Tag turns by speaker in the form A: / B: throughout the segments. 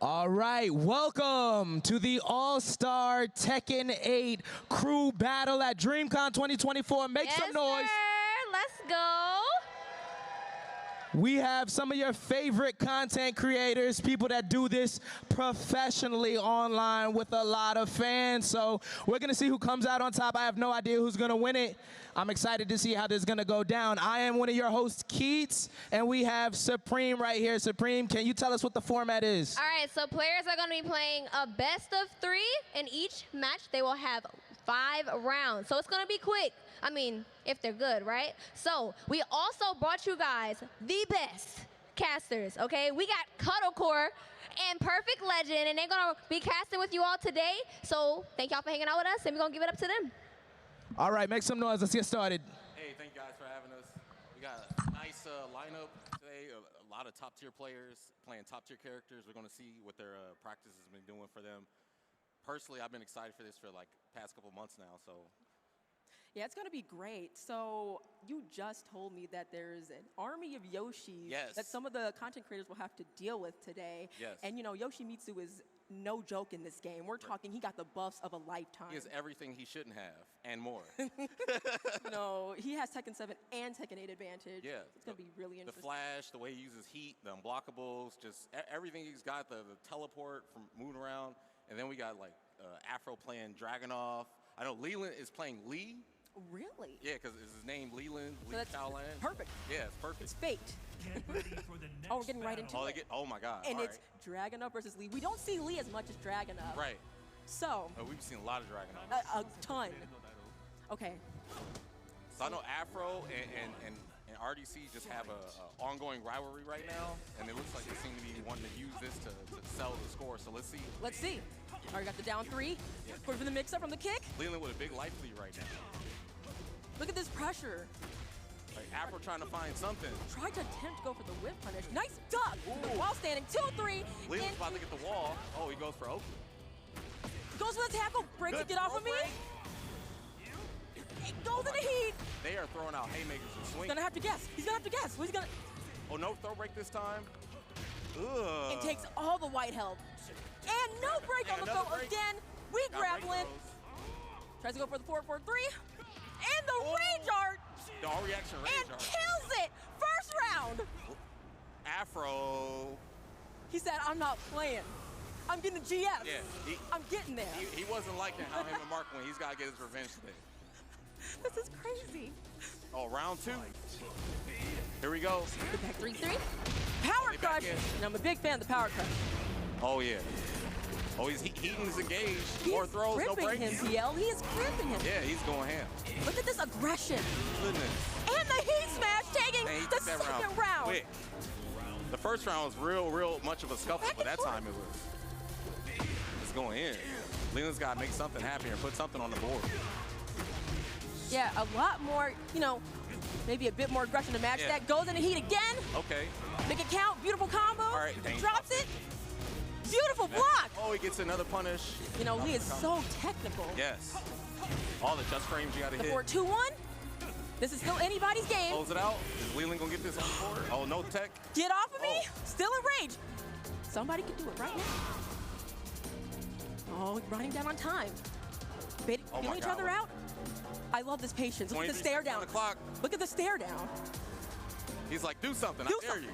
A: All right, welcome to the All-Star Tekken 8 crew battle at Dreamcon 2024. Make some noise.
B: Sir. Let's go.
A: We have some of your favorite content creators, people that do this professionally online with a lot of fans. So we're going to see who comes out on top. I have no idea who's going to win it. I'm excited to see how this is going to go down. I am one of your hosts, Keats, and we have Supreme right here. Supreme, can you tell us what the format is?
B: All right, so players are going to be playing a best of 3. In each match, they will have 5 rounds. So it's going to be quick. I mean, if they're good, right? So we also brought you guys the best casters, okay? We got Cuddlecore and Perfect Legend, and they're going to be casting with you all today. So thank y'all for hanging out with us, and we're going to give it up to them.
A: All right, make some noise. Let's get started.
C: Hey, thank you guys for having us. We got a nice lineup today. A lot of top-tier players playing top-tier characters. We're going to see what their practice has been doing for them. Personally, I've been excited for this for like past couple months now, so.
D: Yeah, it's going to be great. So you just told me that there's an army of Yoshis that some of the content creators will have to deal with today.
C: Yes.
D: And, you know, Yoshimitsu is no joke in this game. We're talking, he got the buffs of a lifetime.
C: He has everything he shouldn't have and more.
D: No, he has Tekken 7 and Tekken 8 advantage.
C: Yeah.
D: It's going to be really interesting.
C: The flash, the way he uses heat, the unblockables, just everything he's got, the teleport from moving around. And then we got like Afro playing Dragunov. I know Leeland is playing Lee.
D: Really?
C: Yeah, because it's his name Leeland,
D: So
C: Lee Shaolan.
D: Perfect.
C: Yeah, it's perfect.
D: It's fate.
E: Get ready for the next
D: Oh, we're getting right into it.
C: Oh my God.
D: And
C: all
D: it's
C: right.
D: Dragunov versus Lee. We don't see Lee as much as Dragunov.
C: Right.
D: So.
C: We've seen a lot of Dragunov.
D: A ton. Okay.
C: So I know Afro and RDC just have a ongoing rivalry right now, and it looks like they seem to be wanting to use this to sell the score. So let's see.
D: Let's see. All right, got the down 3. Put it for the mix-up from the kick.
C: Leeland with a big life lead right now.
D: Look at this pressure.
C: Like Afro trying to find something.
D: Tried to attempt to go for the whip punish. Nice duck. While standing 2-3.
C: Leeland's about to get the wall. Oh, he goes for Oakley.
D: Goes for the tackle. Breaks it. Get off of me. He goes in the heat.
C: They are throwing out haymakers and swings.
D: He's gonna have to guess. He's gonna have to guess. Who's gonna?
C: Oh, no throw break this time. Ugh.
D: And takes all the white health. And no break on the throw again. We grappling. Tries to go for the 4-4-3. And the rage art.
C: The all reaction rage
D: and
C: art.
D: kills it. First round.
C: Afro.
D: He said, I'm not playing. I'm getting the GF.
C: Yeah.
D: I'm getting there.
C: He wasn't liking how him and Mark went. He's got to get his revenge today.
D: This is crazy.
C: Oh, round 2. Here we go.
D: Good back 3-3. Power crush. And I'm a big fan of the power crush.
C: Oh, yeah. Oh, he's heating his engage.
D: He
C: More
D: is
C: throws, no
D: gripping
C: breaks.
D: him, PL. He is gripping him.
C: Yeah, he's going ham.
D: Look at this aggression.
C: Goodness.
D: And the heat smash taking
C: Man, he
D: the
C: took that
D: second round.
C: Quick. The first round was real much of a scuffle, but that time it was. It's going in. Leeland's got to make something happen here, put something on the board.
D: Yeah, a lot more, you know, maybe a bit more aggression to match that. Goes in the heat again.
C: Okay.
D: Make it count. Beautiful combo.
C: All right,
D: drops it. Beautiful block.
C: Oh, he gets another punish.
D: You know, Lee is so technical.
C: Yes. All the just frames you got to hit.
D: The 4-2-1. This is still anybody's game.
C: Close it out. Is Leeland going to get this on the board? Oh, no tech.
D: Get off of me. Still in rage. Somebody can do it right now. Oh, running down on time. Feeling each other out. I love this patience. Look at the stare down.
C: On the clock.
D: Look at the stare down.
C: He's like, do something. I dare you.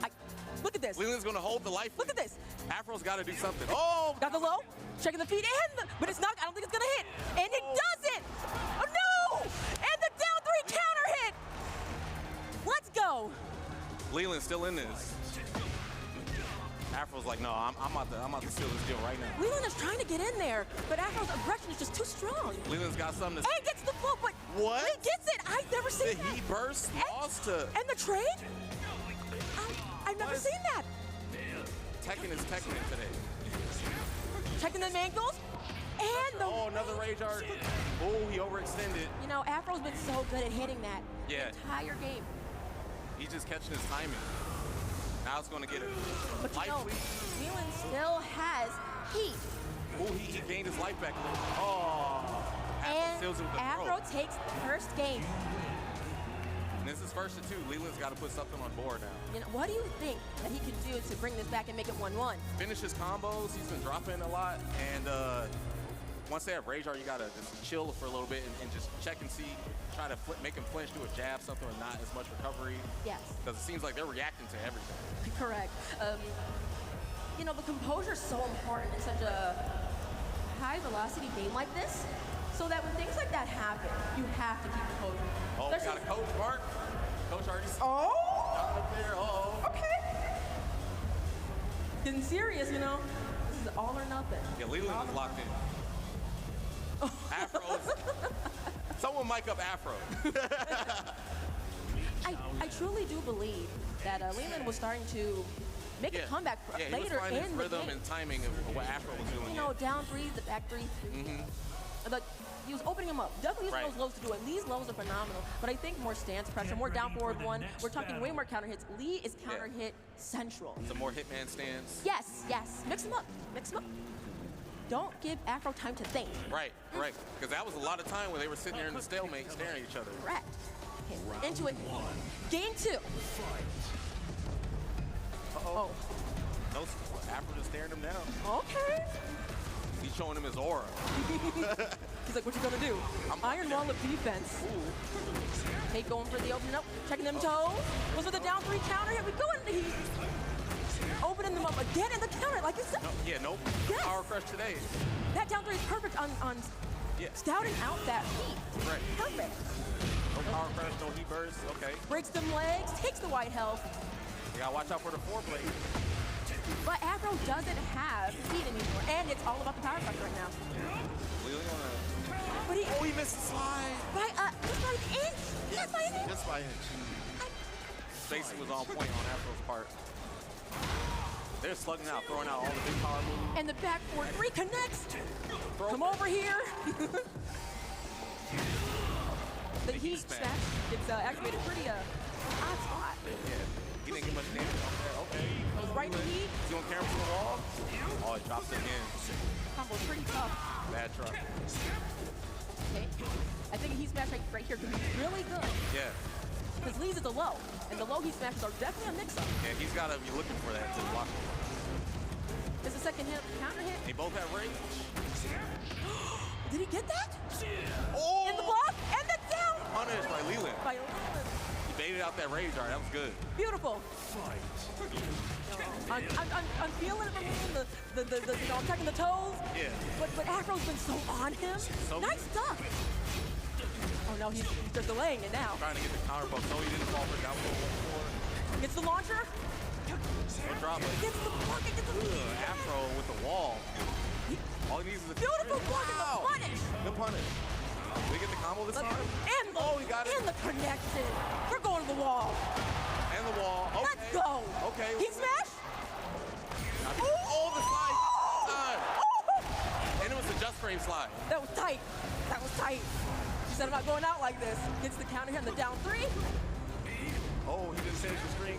D: Look at this.
C: Leeland's going to hold the life.
D: Look at this.
C: Afro's got to do something. Oh!
D: Got the low. Checking the feet. But it's not. I don't think it's going to hit. And it doesn't. Oh, no. And the down 3 counter hit. Let's go.
C: Leeland's still in this. Afro's like, no, I'm about to seal this deal right now.
D: Leeland is trying to get in there, but Afro's aggression is just too strong.
C: Leeland's got something to
D: And gets the float, but
C: what?
D: Lee gets it. I've never seen that.
C: He burst, lost to.
D: And the trade? I've never seen that.
C: Tekken is Tekken today.
D: Checking the ankles. And the
C: another rage art. Oh, he overextended.
D: You know, Afro's been so good at hitting that the entire game.
C: He's just catching his timing. Now it's going to get it.
D: But you know, Leeland still has heat.
C: Oh, he gained his life back a little. Oh.
D: And Afro takes the first game.
C: And This is first to 2. Leeland's got to put something on board now.
D: You know, what do you think that he can do to bring this back and make it 1-1?
C: Finish his combos. He's been dropping a lot. And once they have Rage Art, you got to just chill for a little bit and just check and see. Try to make him flinch, do a jab, something with not as much recovery.
D: Yes.
C: Because it seems like they're reacting to everything.
D: Correct. You know, the composure is so important in such a high-velocity game like this, so that when things like that happen, you have to keep composure.
C: Oh, we got a coach, Mark. Coach already.
D: Oh!
C: Got up there. Uh-oh.
D: Okay. Getting serious, you know. This is all or nothing.
C: Yeah, Leeland is locked in. Afros. Someone mic up Afro.
D: I truly do believe that Leeland was starting to make a comeback
C: he
D: later
C: was finding
D: in
C: his
D: the
C: rhythm
D: game.
C: and timing of what Afro was doing.
D: You know, down 3, the back 3. Like, he was opening him up. Definitely using those lows to do it. Lee's lows are phenomenal, but I think more stance pressure, more down forward 1. We're talking way more counter hits. Lee is counter hit central.
C: Some more hitman stance.
D: Yes, yes. Mix them up. Mix them up. Don't give Afro time to think.
C: Right. Because that was a lot of time where they were sitting there in the stalemate staring at each other.
D: Correct. Okay, into it. Game 2.
C: Uh-oh. No, Afro just staring him down.
D: Okay.
C: He's showing him his aura.
D: He's like, what you gonna do? Iron wall of defense. Okay, going for the open up, checking them toes. Goes for the down 3 counter. Here we go into heat. Opening them up again in the counter, like you said.
C: Nope.
D: Yes.
C: Power crush today.
D: That down 3 is perfect on scouting out that heat.
C: Right.
D: Perfect.
C: No power crush, no heat burst. Okay.
D: Breaks them legs, takes the white health.
C: You gotta watch out for the foreplay.
D: But Afro doesn't have heat anymore, and it's all about the power crush right now. But
C: he missed the slide.
D: By just by an inch. Just by an inch.
C: Just by an inch. Spacing was on point on Afro's part. They're slugging out, throwing out all the big power moves.
D: And the back 4-3 connects. Come over here. The heat smash gets activated pretty odd spot.
C: Yeah. He didn't get much damage off there. Okay.
D: Goes right to heat.
C: He's gonna carry him to the wall. Oh, it drops it again.
D: Combo's pretty tough.
C: Bad truck.
D: Okay. I think a heat smash right here could be really good.
C: Yeah.
D: Because Lee's is a low, and the low heat smashes are definitely a mix-up.
C: Yeah, he's gotta be looking for that to block him.
D: There's a second hit, counter hit.
C: They both have range.
D: Did he get that?
C: Oh!
D: In the block, and the down!
C: Punished by Leeland.
D: By Leeland.
C: He baited out that rage art. That was good.
D: Beautiful. I'm feeling it from him. I'm checking the toes.
C: Yeah.
D: But Afro's been so on him.
C: So
D: nice stuff. Oh no, he's just delaying it now.
C: Trying to get the counter poke. No, he didn't fall for down before.
D: Gets the launcher.
C: No drop it.
D: Gets the block. Gets the
C: Afro with the wall. All he needs is a
D: beautiful block and the punish.
C: Good punish. Did he get the combo this time?
D: And
C: he got it.
D: And the connection. We're going to the wall.
C: And the wall. Okay.
D: Let's go.
C: Okay.
D: Heat smash.
C: Oh, the slide. And it was a just frame slide.
D: That was tight. That was tight. He said, I'm not going out like this. Gets the counter hit and the down 3.
C: Oh, he didn't finish the string.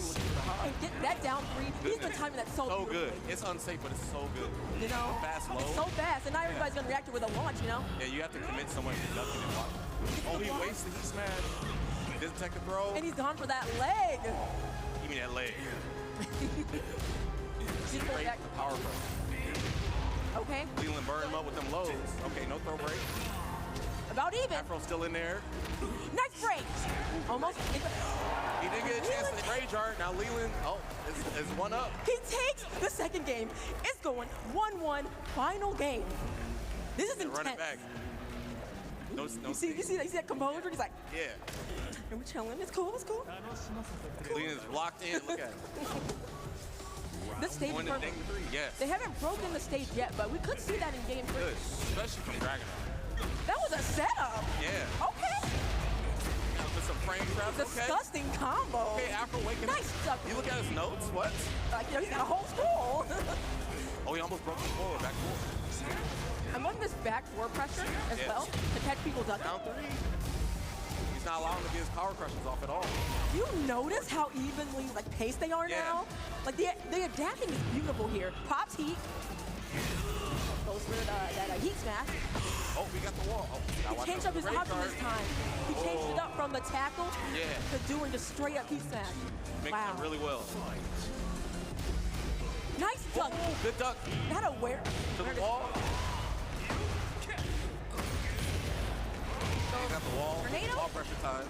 D: And get that down 3. He's been timing that so
C: good. It's unsafe, but it's so good.
D: You know?
C: Fast, low.
D: It's so fast. And now everybody's going to react to it with a launch, you know?
C: Yeah, you have to commit so much production and block. Oh, he wastes the heat smash. Didn't take the throw.
D: And he's gone for that leg.
C: Give me that leg.
D: He's
C: Straight
D: back.
C: Power throw.
D: Okay.
C: Leeland burned him up with them lows. Okay, no throw break.
D: About even.
C: Afro's still in there.
D: Nice break. Almost.
C: He didn't get a chance to rage art. Now Leeland, is one up.
D: He takes the second game. It's going 1-1, final game. This is intense.
C: Run it back. No,
D: you see that composure? He's like,
C: yeah.
D: And we're chilling. It's cool. It's cool.
C: Leeland's locked in. Look at him.
D: This stage is perfect.
C: Yes.
D: They haven't broken the stage yet, but we could see that in game 3.
C: Good, especially from Dragunov.
D: That was a setup.
C: Yeah.
D: Okay.
C: With some frame traps.
D: Disgusting combo.
C: Okay, Afro waking up.
D: Nice stuff.
C: You look at his notes. What?
D: Like, you know, he's got a whole school.
C: Oh, he almost broke the floor. Back forward.
D: I'm on this back 4 pressure as well to catch people ducking.
C: Down 3. He's not allowing him to get his power crushes off at all.
D: You notice how evenly paced they are now? Like the adapting is beautiful here. Pops heat. Goes for that heat smash.
C: Oh, we got the wall. Oh,
D: He changed up his option this time. He changed it up from the tackle to doing just straight up heat smash.
C: Makes it really well.
D: Nice duck.
C: Oh, good duck.
D: Not aware.
C: To the wall. He got the wall.
D: Tornado?
C: Wall pressure time.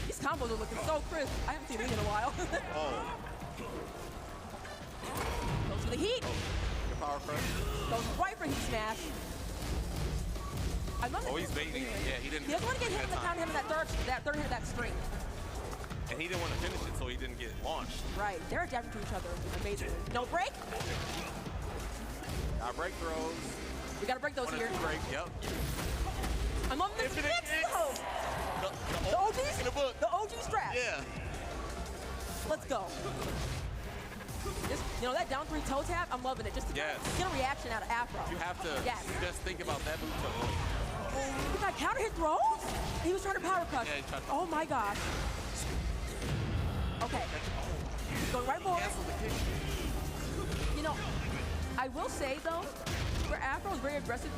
D: These combos are looking so crisp. I haven't seen Ling in a while.
C: Oh.
D: Goes for the heat.
C: Good power crush.
D: Goes right for heat smash. I love
C: He's baiting. Yeah, he didn't.
D: He doesn't want to get hit in the counter him in that third hit of that string.
C: And he didn't want to finish it, so he didn't get launched.
D: Right. They're adapting to each other. Amazing. No break.
C: Got break throws.
D: We got to break those
C: One or
D: here.
C: two break. Yep.
D: I'm loving this
C: Infinite
D: mix
C: kicks.
D: though.
C: The
D: OGs
C: in the book.
D: The OG strap.
C: Yeah.
D: Let's go. This, that down 3 toe tap, I'm loving it. Just to get a reaction out of Afro.
C: You have to just think about that move.
D: Look at that counter hit throws. He was trying to power crush.
C: Yeah, he tried to.
D: Oh my gosh. Okay. Going right forward.
C: Cancel the kick.
D: I will say though, where Afro is very aggressive,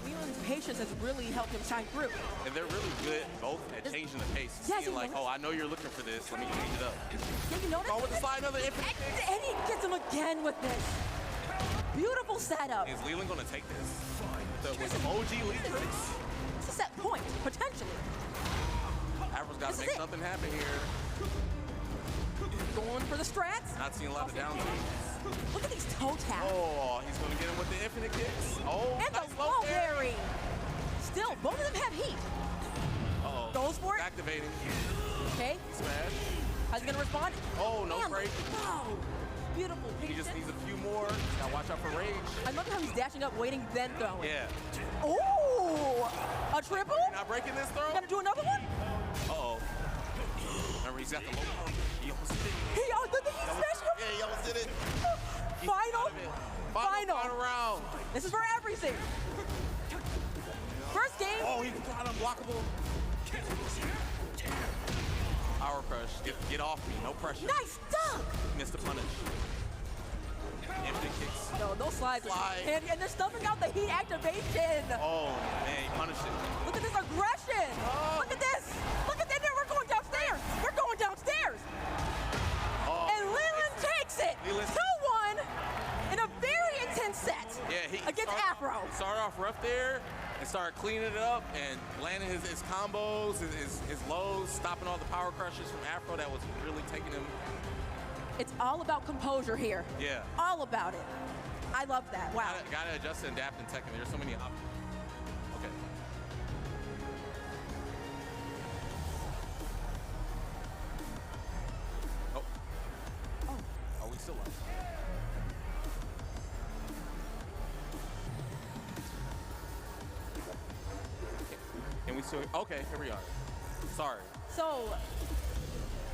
D: Leeland's patience has really helped him shine through.
C: And they're really good both at changing the pace.
D: Yes,
C: Seeing like, oh, I know you're looking for this. Let me change it up.
D: Yeah, you notice?
C: Oh, with the slide, another infinite kick.
D: And he gets him again with this. Beautiful setup.
C: Is Leeland going to take this? With the OG lead tricks?
D: It's a set point, potentially.
C: Afro's got to make something happen here.
D: Going for the strats.
C: Not seeing a lot of down.
D: Look at these toe taps.
C: Oh, he's going to get him with the infinite kicks. Oh,
D: And
C: nice
D: the low parry. Still, both of them have heat.
C: Uh-oh.
D: Goes for it.
C: Activating.
D: Okay.
C: Smash.
D: How's he going to respond?
C: Oh, no
D: And
C: break.
D: Wow. Beautiful.
C: He just needs a few more. Got to watch out for rage.
D: I love how he's dashing up, waiting, then throwing.
C: Yeah.
D: Oh, a triple?
C: Not breaking this throw?
D: Gonna do another one?
C: Uh-oh. Remember, he's got the low. He almost did it.
D: He smashed him.
C: Yeah, he almost did it.
D: Final
C: round.
D: This is for everything. First game.
C: Oh, he got unblockable. Power crush. Get off me. No pressure.
D: Nice dunk.
C: Missed the punish. Infinite kicks.
D: No, those slides. And they're stuffing out the heat activation.
C: Oh, man, he punished it.
D: Look at this aggression.
C: Oh.
D: Look at this. Look at that. We're going downstairs. We're going downstairs.
C: Oh.
D: And Leeland takes it. 2-1 in a very intense set.
C: Yeah, he
D: against Afro.
C: Started off rough there and started cleaning it up and landing his combos, his lows, stopping all the power crushes from Afro that was really taking him.
D: It's all about composure here.
C: Yeah.
D: All about it. I love that. Wow.
C: Gotta adjust and adapt in Tekken. There's so many options. Okay. Oh, we still live? And we still, okay, here we are. Sorry.
D: So,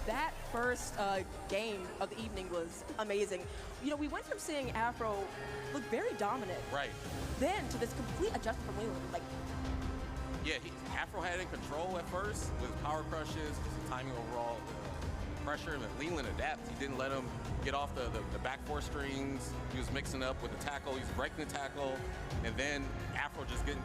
D: that first game of the evening was amazing. We went from seeing Afro look very dominant.
C: Right.
D: Then to this complete adjustment from Leeland. Like,
C: yeah, Afro had it in control at first with power crushes, his timing overall, pressure, and Leeland adapted. He didn't let him get off the back 4 strings. He was mixing up with the tackle. He was breaking the tackle, and then Afro just get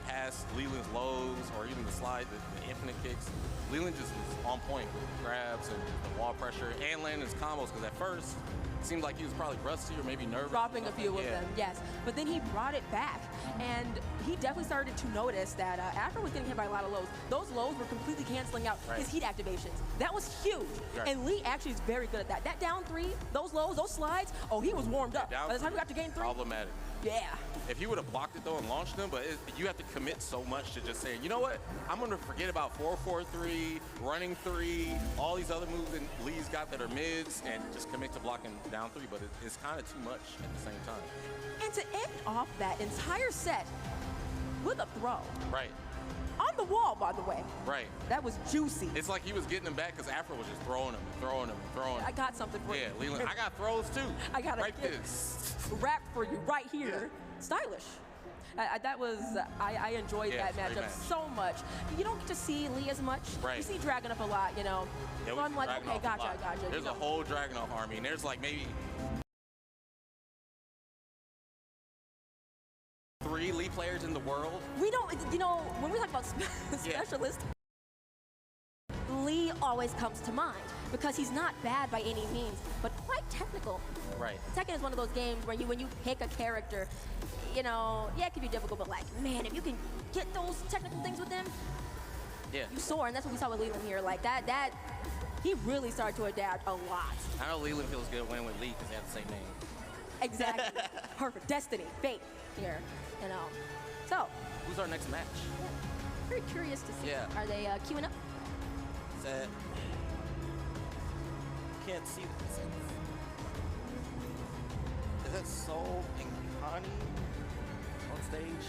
C: past Leeland's lows or even the slide, the infinite kicks. Leeland just was on point with grabs and the wall pressure and landing his combos, because at first it seemed like he was probably rusty or maybe nervous.
D: Dropping a few of them, yes. But then he brought it back, and he definitely started to notice that Afro was getting hit by a lot of lows. Those lows were completely canceling out his heat activations. That was huge, and Lee actually is very good at that. That down 3, those lows, those slides, oh, he was warmed up. By the time we got to game 3.
C: Problematic.
D: Yeah.
C: If he would have blocked it though and launched them, but you have to commit so much to just saying, you know what, I'm going to forget about 4-4-3, running 3, all these other moves that Lee's got that are mids, and just commit to blocking down 3, but it's kind of too much at the same time.
D: And to end off that entire set with a throw.
C: Right.
D: On the wall, by the way.
C: Right.
D: That was juicy.
C: It's like he was getting them back because Afro was just throwing them and throwing them and throwing them.
D: I got something for you.
C: Yeah, Leeland, I got throws too.
D: I got
C: right this.
D: Rap for you right here. Stylish. That was, I enjoyed that matchup so much. You don't get to see Lee as much.
C: Right.
D: You see Dragunov a lot,
C: Yeah,
D: so I'm like, okay, gotcha.
C: There's a whole Dragunov army, and there's like maybe 3 Lee players in the world.
D: We don't, you know, when we talk about specialist, Lee always comes to mind because he's not bad by any means, but quite technical.
C: Right.
D: Tekken is one of those games where when you pick a character, you know, yeah, it can be difficult, but like, man, if you can get those technical things with them,
C: Yeah.
D: you soar, and that's what we saw with Leeland here. Like that, he really started to adapt a lot.
C: I know Leeland feels good winning with Lee because they have the same name.
D: Exactly. Perfect. Destiny, fate here, you know. So,
C: Who's our next match?
D: very curious to see.
C: Yeah.
D: Are they queuing up?
C: That can't see this. Is that Soul and Connie on stage?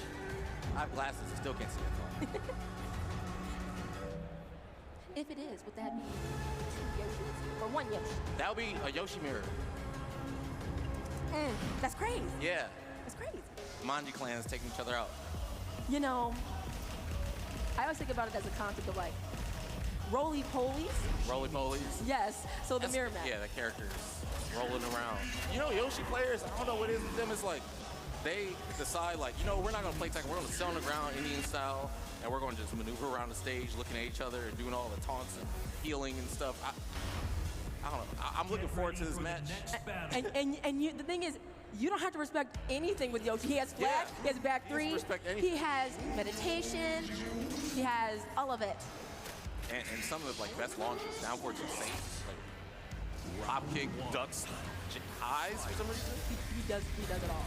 C: I have glasses, I still can't see it.
D: If it is, would that be 2 Yoshis or 1 Yoshi?
C: That would be a Yoshi mirror.
D: That's crazy.
C: Yeah.
D: That's crazy.
C: Manji clans taking each other out.
D: You know, I always think about it as a concept of like roly-polies.
C: Roly-polies.
D: Yes. So the mirror match.
C: Yeah, the characters rolling around. You know, Yoshi players, I don't know what it is with them. It's like they decide, like, you know, we're not going to play Tekken. We're going to sit on the ground Indian style, and we're going to just maneuver around the stage, looking at each other and doing all the taunts and healing and stuff. I don't know. I'm looking forward to this match.
D: And the thing is, you don't have to respect anything with Yoshi. He has flash, he has back 3, he has meditation, he has all of it.
C: And some of the like best launches, down forward to safe, like hop kick, ducks, highs for some reason.
D: He does it all.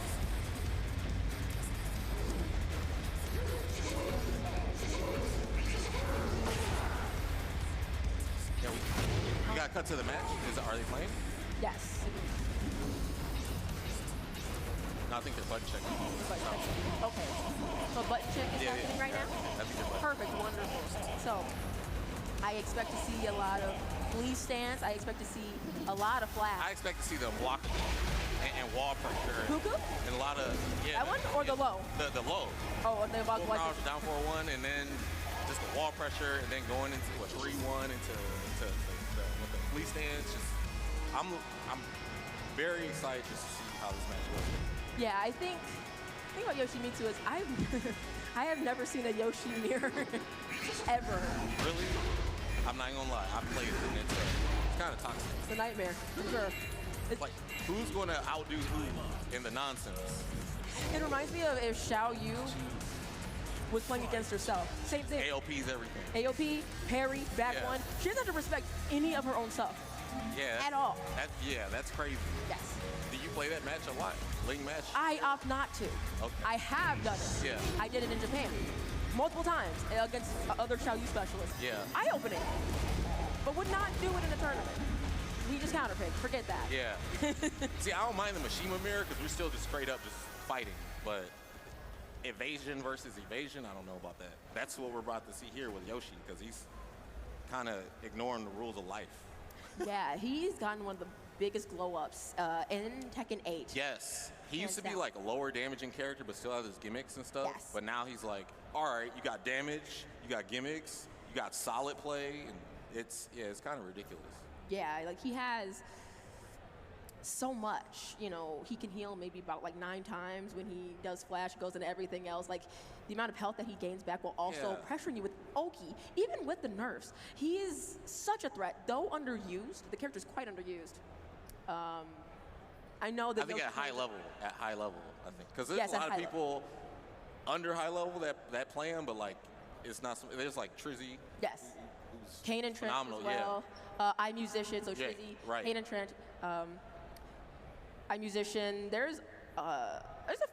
C: Yeah, we got cut to the match. Are they playing?
D: Yes.
C: No, I think they're button checking.
D: Okay. So button check is happening right now?
C: I think they're button.
D: Perfect, wonderful. So I expect to see a lot of Lee stance. I expect to see a lot of flash.
C: I expect to see them block and wall pressure.
D: Cuckoo?
C: And a lot of,
D: That one or the low?
C: The low.
D: Oh, and they block
C: Full power down 4-1, and then just the wall pressure, and then going into a 3-1 into with the Lee stance. Just, I'm very excited just to see how this match goes.
D: Yeah, I think the thing about Yoshimitsu is I have never seen a Yoshi mirror ever.
C: Really? I'm not gonna lie. I played it, and it's kind of toxic.
D: It's a nightmare, for sure.
C: Like, who's gonna outdo who in the nonsense?
D: It reminds me of if Xiao Yu was playing against herself. Same thing.
C: AOP's everything.
D: AOP, parry, back one. She doesn't have to respect any of her own stuff.
C: Yeah.
D: At all.
C: That's crazy.
D: Yes.
C: Do you play that match a lot? Ling match?
D: I opt not to.
C: Okay.
D: I have done it.
C: Yeah.
D: I did it in Japan. Multiple times against other Xiao Yu specialists.
C: Yeah.
D: Eye-opening. But would not do it in a tournament. We just counterpicked. Forget that.
C: Yeah. See, I don't mind the Mishima mirror because we're still just straight up just fighting. But evasion versus evasion, I don't know about that. That's what we're about to see here with Yoshi because he's kind of ignoring the rules of life.
D: Yeah, he's gotten one of the biggest glow-ups in Tekken 8.
C: Yes. He used to be
D: down.
C: like a lower damaging character, but still has his gimmicks and stuff.
D: Yes.
C: But now he's like, all right, you got damage, you got gimmicks, you got solid play, and it's kind of ridiculous.
D: Yeah, like he has so much. You know, he can heal maybe about like 9 times when he does flash, goes into everything else. Like the amount of health that he gains back while also pressuring you with Oki, even with the nerfs. He is such a threat, though underused. The character's quite underused. I know that.
C: I think at high level, I think. Because there's
D: Yes,
C: a lot of
D: at high
C: people under high level that play him, but like, it's not, there's like Trizzy.
D: Yes.
C: Who's
D: Kane and Trent
C: phenomenal,
D: as well. iMusician, so
C: Yeah,
D: Trizzy,
C: right.
D: Kane and Trent. iMusician, there's a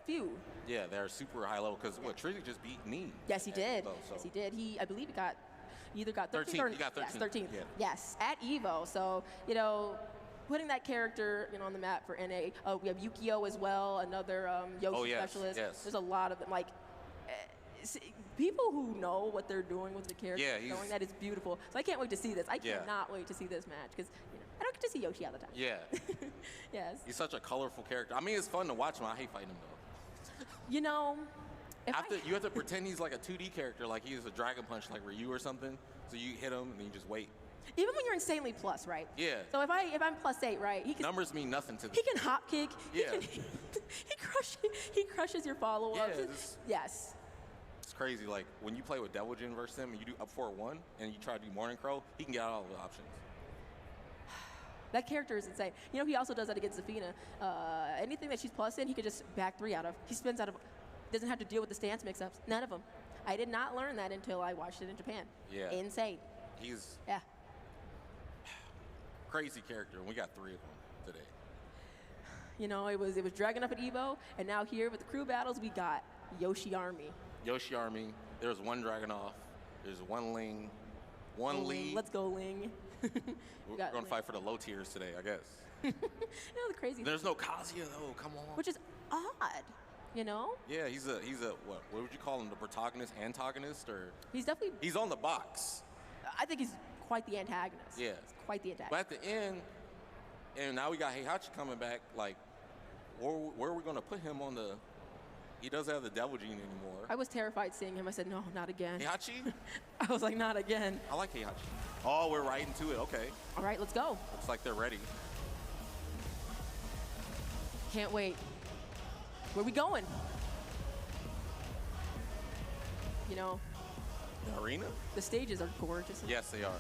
D: few.
C: Yeah, they're super high level, because what, Trizzy just beat Ning.
D: Yes, he did.
C: Evo, so.
D: Yes, he did. I believe he either got 13th
C: 13th,
D: or
C: he got 13th,
D: Yes, 13th.
C: yeah.
D: Yes, at Evo. So, you know, putting that character, you know, on the map for NA. We have Yukio as well, another Yoshi specialist.
C: Yes.
D: There's a lot of them. Like, people who know what they're doing with the character, knowing that it's beautiful. So I can't wait to see this. I cannot wait to see this match because you know, I don't get to see Yoshi all the time.
C: Yeah.
D: Yes.
C: He's such a colorful character. I mean, it's fun to watch him. I hate fighting him, though.
D: You know,
C: You have to pretend he's like a 2D character, like he's a Dragon Punch, like Ryu or something. So you hit him, and then you just wait.
D: even when you're insanely plus, right?
C: Yeah.
D: So if I'm +8, right? He can,
C: Numbers mean nothing to
D: he can hop kick.
C: Yeah.
D: He rushes your follow-ups.
C: Yeah,
D: Yes.
C: It's crazy. Like when you play with Devil Jin versus him and you do up 4-1 and you try to do Morning Crow, he can get out all the options.
D: That character is insane. You know, he also does that against Zafina. Anything that she's plus in, he could just back 3 out of. He spins out of, doesn't have to deal with the stance mix-ups. None of them. I did not learn that until I watched it in Japan.
C: Yeah.
D: Insane.
C: He's
D: Yeah.
C: crazy character, and we got 3 of them today.
D: You know, it was Dragunov at Evo, and now here with the crew battles, we got Yoshi Army.
C: Yoshi Army. There's 1 Dragunov. There's 1 Ling. 1 Lee.
D: Let's go, Ling.
C: We're going to fight for the low tiers today, I guess.
D: You know, the crazy
C: There's no Kazuya, though. Come on.
D: which is odd, you know?
C: Yeah, he's a what would you call him? The protagonist, antagonist, or
D: He's definitely,
C: he's on the box.
D: I think he's quite the antagonist.
C: Yeah.
D: He's quite the antagonist.
C: But at the end, and now we got Heihachi coming back. Like, where are we going to put him on the? He doesn't have the Devil Gene anymore.
D: I was terrified seeing him. I said, no, not again.
C: Heihachi?
D: I was like, not again.
C: I like Heihachi. Oh, we're right into it. Okay.
D: All right, let's go.
C: Looks like they're ready.
D: Can't wait. Where we going? You know,
C: The arena?
D: the stages are gorgeous.
C: Yes, they are.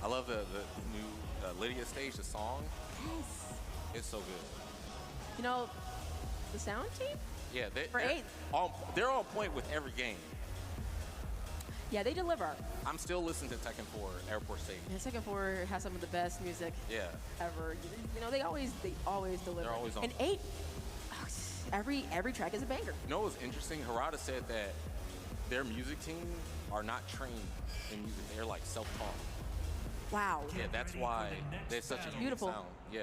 C: I love the new Lydia stage, the song.
D: Yes.
C: It's so good.
D: You know, the sound team?
C: Yeah,
D: For eighth.
C: they're on point with every game.
D: Yeah, they deliver.
C: I'm still listening to Tekken 4 Airport Stage.
D: Yeah, Tekken 4 has some of the best music
C: Yeah.
D: ever. You know, they always deliver.
C: They're always on.
D: And 8, every track is a banger.
C: You know what's interesting? Harada said that their music team are not trained in music. They're like self-taught.
D: Wow.
C: Yeah, that's why they're such a unique
D: Beautiful.
C: sound. Yeah.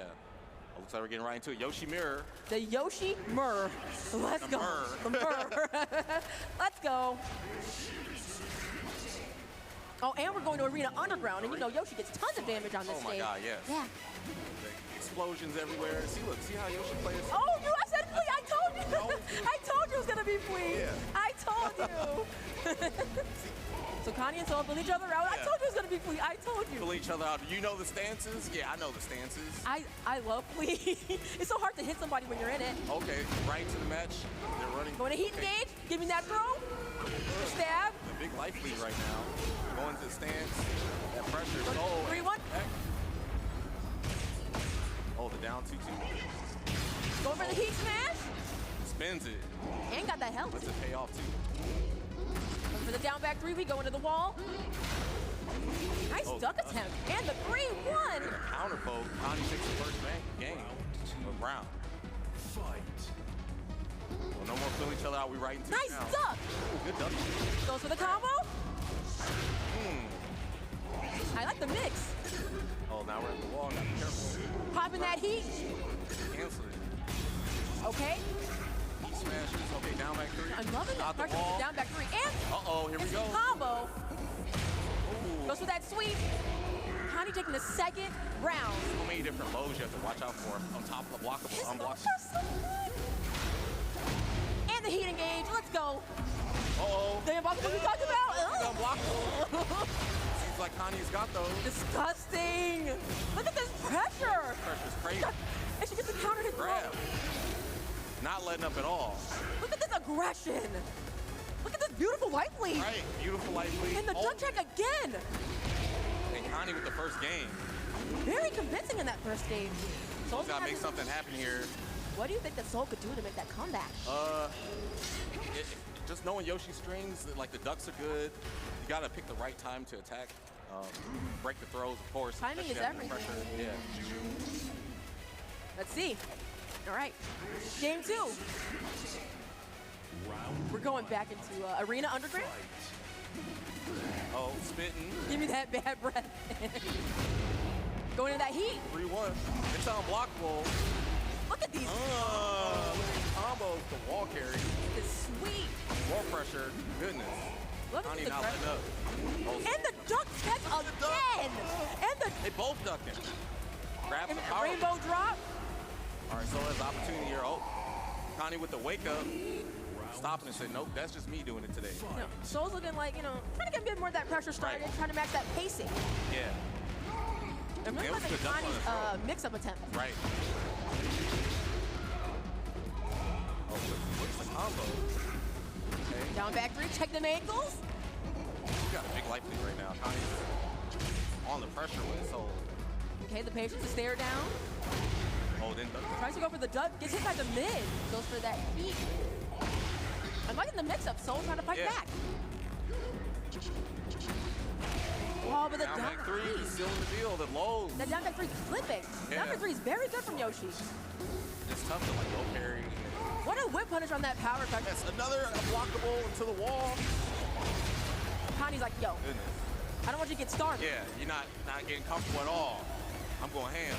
C: Looks like we're getting right into it. Yoshi Mirror.
D: The Yoshi Murr. Let's
C: The
D: go.
C: Murr.
D: The Murr. Let's go. Oh, and we're going to Arena Underground, and you know Yoshi gets tons of damage on this
C: Oh my
D: stage.
C: God, yes.
D: Yeah.
C: The explosions everywhere. See how Yoshi plays?
D: Oh, I said Flea. I told you. I told you it was gonna be Flea.
C: Yeah.
D: I told you. So Connie and Soul fill each other out. I
C: Yeah.
D: told you it was gonna be Flea. I told you.
C: Fill each other out. Do you know the stances? Yeah, I know the stances.
D: I love Flea. It's so hard to hit somebody when you're in it.
C: Okay, right into the match. They're running.
D: Going to heat
C: Okay.
D: engage. Give me that throw. Stab.
C: The big life lead right now. Going to the stance. That pressure. Oh,
D: 3-1.
C: Oh, the down 2-2.
D: Going for the heat smash.
C: Spins it.
D: And got that help.
C: Lets it pay off too.
D: Going for the down back 3. We go into the wall. Nice
C: Oh,
D: duck attempt. And the 3-1.
C: Counter poke. Connie takes the first game. Round.
E: Fight.
C: Well, no more filling each other out. We right into
D: Nice
C: it now.
D: duck.
C: Ooh, good duck.
D: Goes for the combo. I like the mix.
C: Oh, now we're at the wall. Gotta be careful.
D: Popping that heat.
C: Cancel it.
D: Okay.
C: Heat smashes. Okay, down back 3.
D: I'm loving that
C: Out the
D: pressure.
C: wall.
D: Down back 3. And
C: Uh-oh, here we
D: it's
C: go.
D: a combo.
C: Ooh.
D: Goes for that sweep. Connie taking the second round.
C: So many different lows you have to watch out for on top of the blockable,
D: His moves
C: unblockable.
D: are so good. And the heat engage. Let's go.
C: Uh-oh.
D: The unblockable we talked about.
C: It's
D: Ugh.
C: unblockable. Seems like Connie's got those.
D: Disgusting. Look at this pressure.
C: Pressure's crazy.
D: And she gets to counter his
C: Grab.
D: throw.
C: Not letting up at all.
D: Look at this aggression. Look at this beautiful life lead.
C: Right, beautiful light lead.
D: And the duck check again.
C: And Connie with the first game.
D: Very convincing in that first game. Soul's
C: Gotta make
D: having-
C: something happen here.
D: What do you think that Soul could do to make that comeback?
C: Just knowing Yoshi strings, like the ducks are good. You gotta pick the right time to attack. Break the throws, of course.
D: Timing is
C: especially under
D: everything.
C: pressure. Yeah.
D: Let's see. All right, game 2.
E: Round
D: We're going back into Arena Underground.
C: Oh, spitting.
D: Give me that bad breath. Going into that heat.
C: 3-1. It's unblockable.
D: Look at these.
C: Combos, the wall carry.
D: This sweet.
C: Wall pressure. Goodness.
D: Look
C: Connie
D: at the
C: not letting
D: pressure.
C: up. Oh,
D: And the duck check again. And the
C: they both ducking. Grab the
D: and
C: power.
D: rainbow drop.
C: All right, so there's opportunity here. Oh, Connie with the wake up. Stopping and said, nope, that's just me doing it today.
D: You know, Soul's looking like, trying to get a bit more of that pressure started,
C: Right.
D: trying to match that pacing.
C: Yeah,
D: I'm really
C: Yeah, it was
D: liking
C: good duck on
D: Connie's
C: the throw.
D: mix-up attempt.
C: right.
D: On back three, check them ankles.
C: You got a big life lead right now. Connie's on the pressure with it, so.
D: Okay, the patience to stare down.
C: Oh, then
D: Tries to go for the duck, gets hit by the mid. Goes for that heat. I'm liking the mix-up, Soul trying to fight back. Oh, but the
C: down
D: down
C: back three is sealing the deal. The lows.
D: that down back three flipping. Down back three is very good from Yoshi.
C: It's tough to like low parry.
D: What a whip punish on that power touch.
C: That's another unblockable into the wall.
D: Connie's like, yo,
C: Goodness.
D: I don't want you to get started.
C: Yeah, you're not getting comfortable at all. I'm going ham.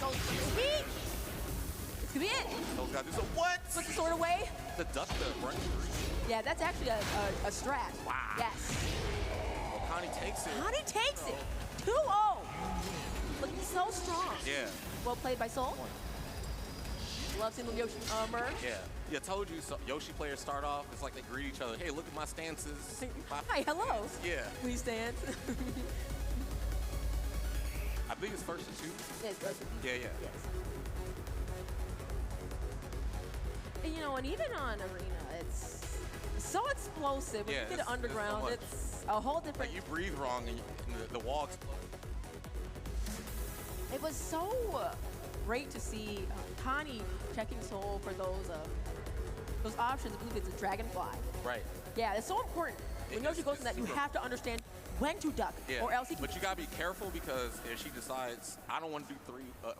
D: So speed. This could be it.
C: Those guys do so what?
D: Put the sword away.
C: The duck the running three.
D: Yeah, that's actually a strat.
C: Wow.
D: Yes.
C: Well, Connie takes it.
D: Connie takes it. 2-0. Looking so strong.
C: Yeah.
D: Well played by Soul. Love seeing Yoshi merge.
C: Yeah. Yeah, told you. So Yoshi players start off. It's like they greet each other. Hey, look at my stances.
D: Hi, hello.
C: Yeah.
D: Please stand.
C: I think it's first to two.
D: Yes, yes.
C: Yeah.
D: Yes. And, you know, and even on Arena, it's so explosive. When
C: Yeah,
D: you get it
C: it's so
D: underground,
C: much.
D: it's a whole different.
C: Like you breathe wrong and the wall explodes.
D: It was so great to see Connie checking Soul for those options. I believe it's a dragonfly.
C: Right.
D: Yeah, it's so important. When Yoshi goes in that, you have to understand when to duck,
C: Yeah.
D: or else he can.
C: But you gotta be careful because if she decides I don't want to do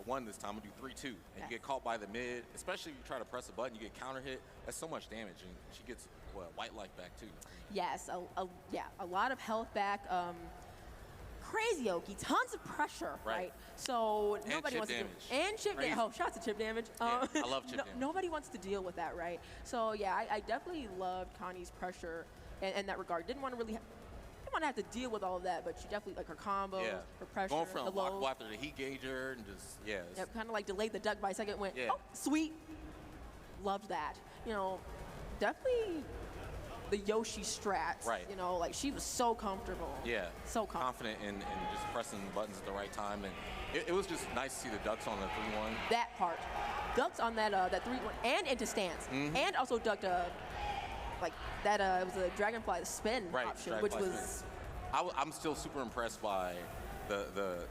C: 3-1 this time, I'm gonna do 3-2, and you get caught by the mid, especially if you try to press a button, you get counter hit. That's so much damage, and she gets white life back too.
D: Yes, a lot of health back. Crazy Oki, tons of pressure, right? So
C: And
D: nobody
C: chip
D: wants
C: damage.
D: to deal. And chip damage.
C: Crazy.
D: Oh, shots of chip damage.
C: Yeah, I love chip damage.
D: Nobody wants to deal with that, right? So yeah, I definitely loved Connie's pressure in that regard. Didn't want to really. Didn't want to have to deal with all of that, but she definitely like her combos, her pressure,
C: Going from
D: the low.
C: after the heat gauger and just
D: Yep, kind of like delayed the duck by a second. Went,
C: Yeah.
D: oh, sweet. Loved that. You know, definitely the Yoshi strats.
C: Right.
D: You know, like she was so comfortable.
C: Yeah.
D: So confident.
C: in just pressing the buttons at the right time, and it was just nice to see the ducks on the 3-1.
D: That part. Ducks on that 3-1 and into stance.
C: Mm-hmm.
D: And also ducked like that it was a dragonfly spin option, which
C: Dragonfly
D: was
C: spin. I'm still super impressed by the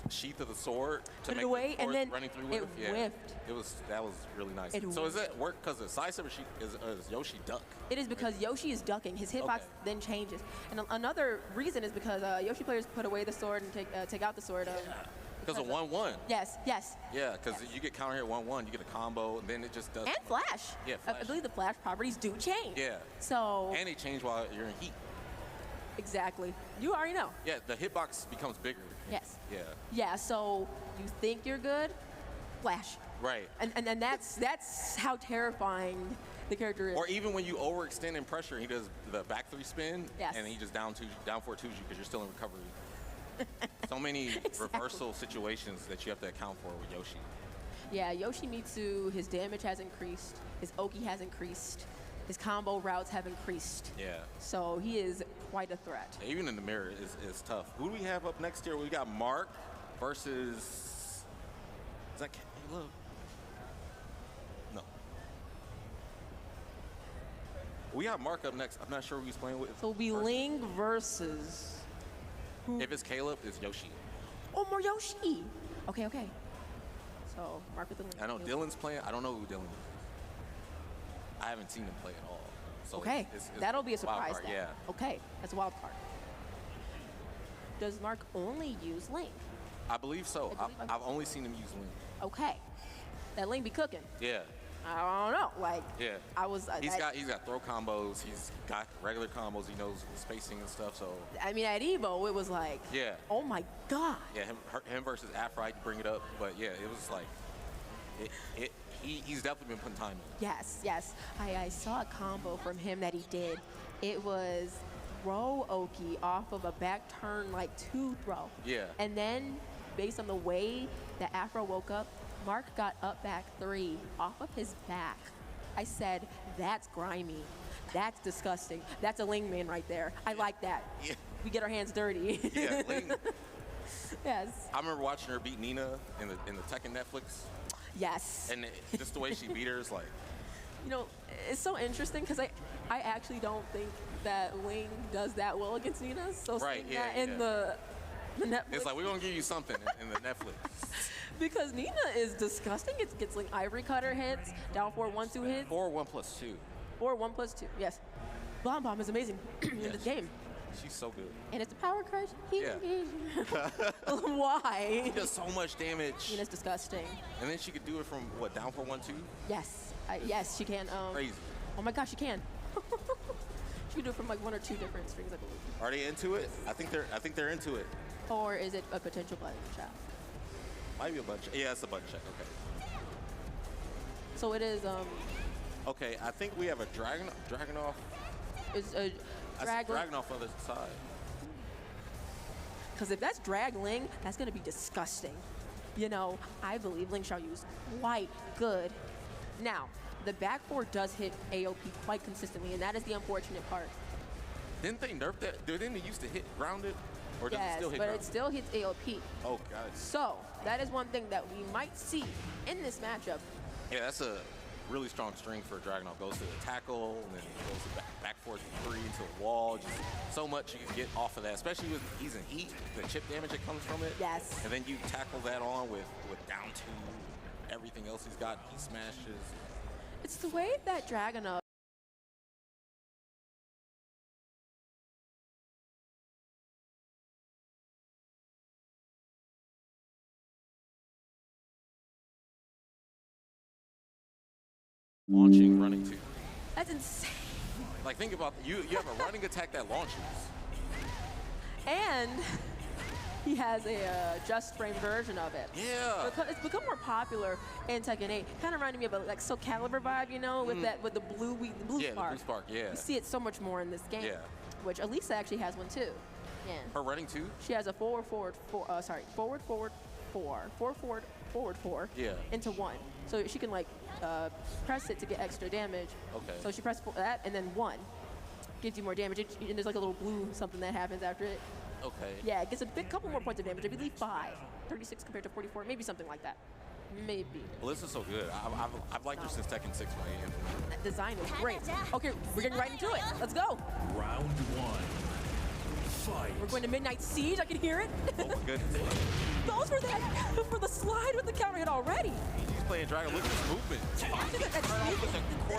C: sheath of the sword to
D: put it
C: make
D: away
C: the
D: and then
C: running through
D: it
C: with. Yeah.
D: whiffed.
C: That was really nice.
D: It
C: So is
D: whiffed.
C: it work because the side step is Yoshi duck?
D: It is because Yoshi is ducking. His hitbox
C: Okay.
D: then changes. And another reason is because Yoshi players put away the sword and take out the sword.
C: Because of 1-1.
D: Yes, yes.
C: Yeah, because you get counter hit 1-1, you get a combo, and then it just does.
D: And flash.
C: Yeah,
D: I
C: flash.
D: believe the flash properties do change.
C: Yeah.
D: So
C: And they change while you're in heat.
D: exactly. You already know.
C: Yeah, the hitbox becomes bigger.
D: Yes.
C: Yeah.
D: Yeah, so you think you're good, flash.
C: Right.
D: And that's how terrifying the character is.
C: Or even when you overextend in pressure, he does the back 3 spin,
D: Yes.
C: and he just down 4 twos you because you're still in recovery. So many reversal situations that you have to account for with Yoshi.
D: Yeah, Yoshimitsu, his damage has increased, his Oki has increased, his combo routes have increased.
C: Yeah.
D: So he is quite a threat.
C: Even in the mirror is tough. Who do we have up next here? We got Mark versus. Is that Caleb? No. We got Mark up next. I'm not sure who he's playing with.
D: So it'll be
C: first.
D: Ling versus.
C: If it's Caleb, it's Yoshi.
D: Oh, more Yoshi. Okay, okay. So Mark with the Ling.
C: I know Dylan's playing. I don't know who Dylan is. I haven't seen him play at all. So
D: Okay,
C: it's
D: that'll be a
C: wild
D: surprise
C: card,
D: then.
C: Yeah.
D: Okay, that's a wild card. Does Mark only use Ling?
C: I believe so.
D: I believe
C: I've only seen him use Ling.
D: Okay. That Ling be cooking.
C: Yeah.
D: I don't know. Like,
C: Yeah.
D: I was.
C: He's got throw combos. He's got regular combos. He knows the spacing and stuff. So
D: I mean, at Evo, it was like,
C: yeah.
D: oh my God.
C: Yeah, him versus Afro, you bring it up, but yeah, it was like, he's definitely been putting time in.
D: Yes, yes. I saw a combo from him that he did. It was throw Oki off of a back turn, like 2 throw.
C: Yeah.
D: And then, based on the way that Afro woke up, Mark got up back 3 off of his back. I said, that's grimy. That's disgusting. That's a Ling man right there. I like that.
C: Yeah.
D: We get our hands dirty.
C: Yeah, Ling.
D: Yes.
C: I remember watching her beat Nina in the Tekken Netflix,
D: Yes.
C: and just the way she beat her is like,
D: You know, it's so interesting because I actually don't think that Ling does that well against Nina. So
C: Right,
D: seeing
C: yeah,
D: that in the Netflix.
C: It's like, we're going to give you something in the Netflix.
D: Because Nina is disgusting. It gets like Ivory Cutter hits, down 4-1-2 hits.
C: 4-1+2.
D: 4-1+2, yes. Blonde Bomb is amazing in this game.
C: She's so good.
D: And it's a power crush.
C: Yeah.
D: Why?
C: She does so much damage.
D: Nina's disgusting.
C: And then she could do it from, what, down 4-1-2?
D: Yes. Yes, she can.
C: Crazy.
D: Oh my gosh, she can. She can do it from like 1 or 2 different strings, I believe.
C: Are they into it? I think they're into it.
D: Or is it a potential button shot?
C: Might be a button check. Yeah, it's a button check. Okay.
D: So it is.
C: Okay, I think we have a Dragunov.
D: Is a drag.
C: Dragunov on the side.
D: Because if that's drag Ling, that's gonna be disgusting. You know, I believe Ling Xiaoyu is quite good. Now, the back four does hit AOP quite consistently, and that is the unfortunate part.
C: Didn't they nerf that? Didn't it used to hit grounded? Or does it
D: Yes,
C: still hit
D: but
C: grounded?
D: it still hits AOP.
C: Oh, God.
D: So that is one thing that we might see in this matchup.
C: Yeah, that's a really strong string for Dragunov. Goes to the tackle, and then goes to back 4-3 into a wall. Just so much you can get off of that, especially with he's in heat, the chip damage that comes from it.
D: Yes.
C: And then you tackle that on with down 2, everything else he's got, he smashes.
D: It's the way that Dragunov
C: Launching, running 2.
D: That's insane.
C: Like, think about you have a running attack that launches.
D: And he has a just frame version of it.
C: Yeah.
D: It's become more popular in Tekken 8. Kind of reminding me of a like Soul Calibur vibe, you know, with the blue
C: Yeah,
D: spark.
C: the blue spark, yeah.
D: You see it so much more in this game.
C: Yeah.
D: Which Elisa actually has one too. Yeah.
C: Her running 2?
D: She has a forward, forward, four
C: Yeah.
D: into 1. So she can like press it to get extra damage.
C: Okay.
D: So she presses that and then 1 gives you more damage. And there's like a little blue something that happens after it.
C: Okay.
D: Yeah, it gets a couple more points of damage. I believe 5. 36 compared to 44, maybe something like that. Maybe.
C: Melissa's so good. I've liked her since Tekken 6 by the end.
D: That design is great. Okay, we're getting right into it. Let's go.
E: Round 1. Fight.
D: We're going to Midnight Siege. I can hear it.
C: Oh my goodness.
D: Those were for the slide with the counter hit already.
C: He's playing Dragon. Look at his movement.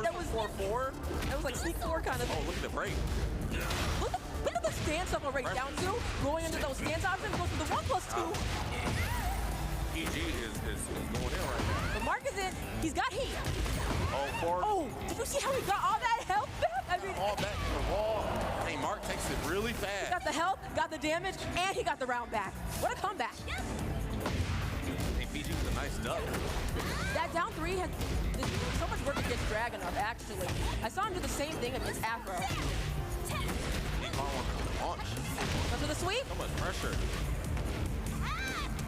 D: That was
C: 4-4.
D: That was like sneak 4 kind of
C: Oh,
D: thing.
C: look at the break.
D: Look at the stance up already. Down 2, going into those stance options, goes to the 1+2.
C: EG is going in right now.
D: But Mark is in. He's got heat.
C: Oh, forward.
D: Oh, did you see how he got all that health back? I mean,
C: All back to the wall. Hey, Mark takes it really
D: he
C: fast.
D: got the health, got the damage, and he got the round back. What a comeback.
C: Hey, PG was a nice duck.
D: That down 3 has so much work against Dragunov, actually. I saw him do the same thing against Afro.
C: He caught one on the launch.
D: Go to the sweep.
C: So much pressure.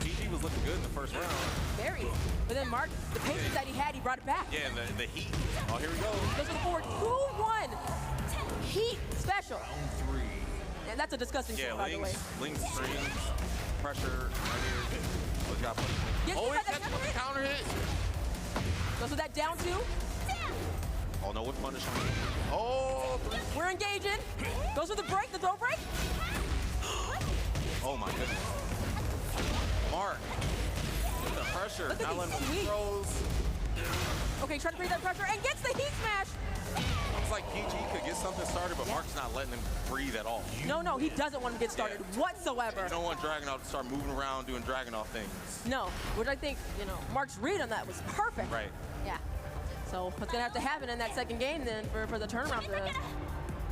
C: PG was looking good in the first round.
D: Very. But then Mark, the patience that he had, he brought it back.
C: Yeah, and the heat. Oh, here we go.
D: Goes to the forward. 2-1. Heat special.
E: Round 3.
D: And that's a disgusting
C: Yeah,
D: shot, by the way.
C: Ling's strings, pressure, right here. Oh, he's got punished.
D: Yes,
C: Oh,
D: he
C: he
D: got that
C: catches him with the counter hit.
D: Goes with that down 2.
C: Oh, no, with punishment. Oh, 3.
D: We're engaging. Goes with the break, the throw break.
C: Oh, my goodness. Mark, with the pressure,
D: Look at
C: not
D: these
C: letting him
D: sweeps.
C: throws.
D: Okay, trying to create that pressure and gets the heat smash.
C: Looks like PG could get something started, but Mark's not letting him breathe at all.
D: No, he doesn't want to get started whatsoever.
C: You don't want Dragunov to start moving around doing Dragunov things.
D: No, which I think, Mark's read on that was perfect.
C: Right.
D: Yeah. So what's going to have to happen in that second game then for the turnaround to...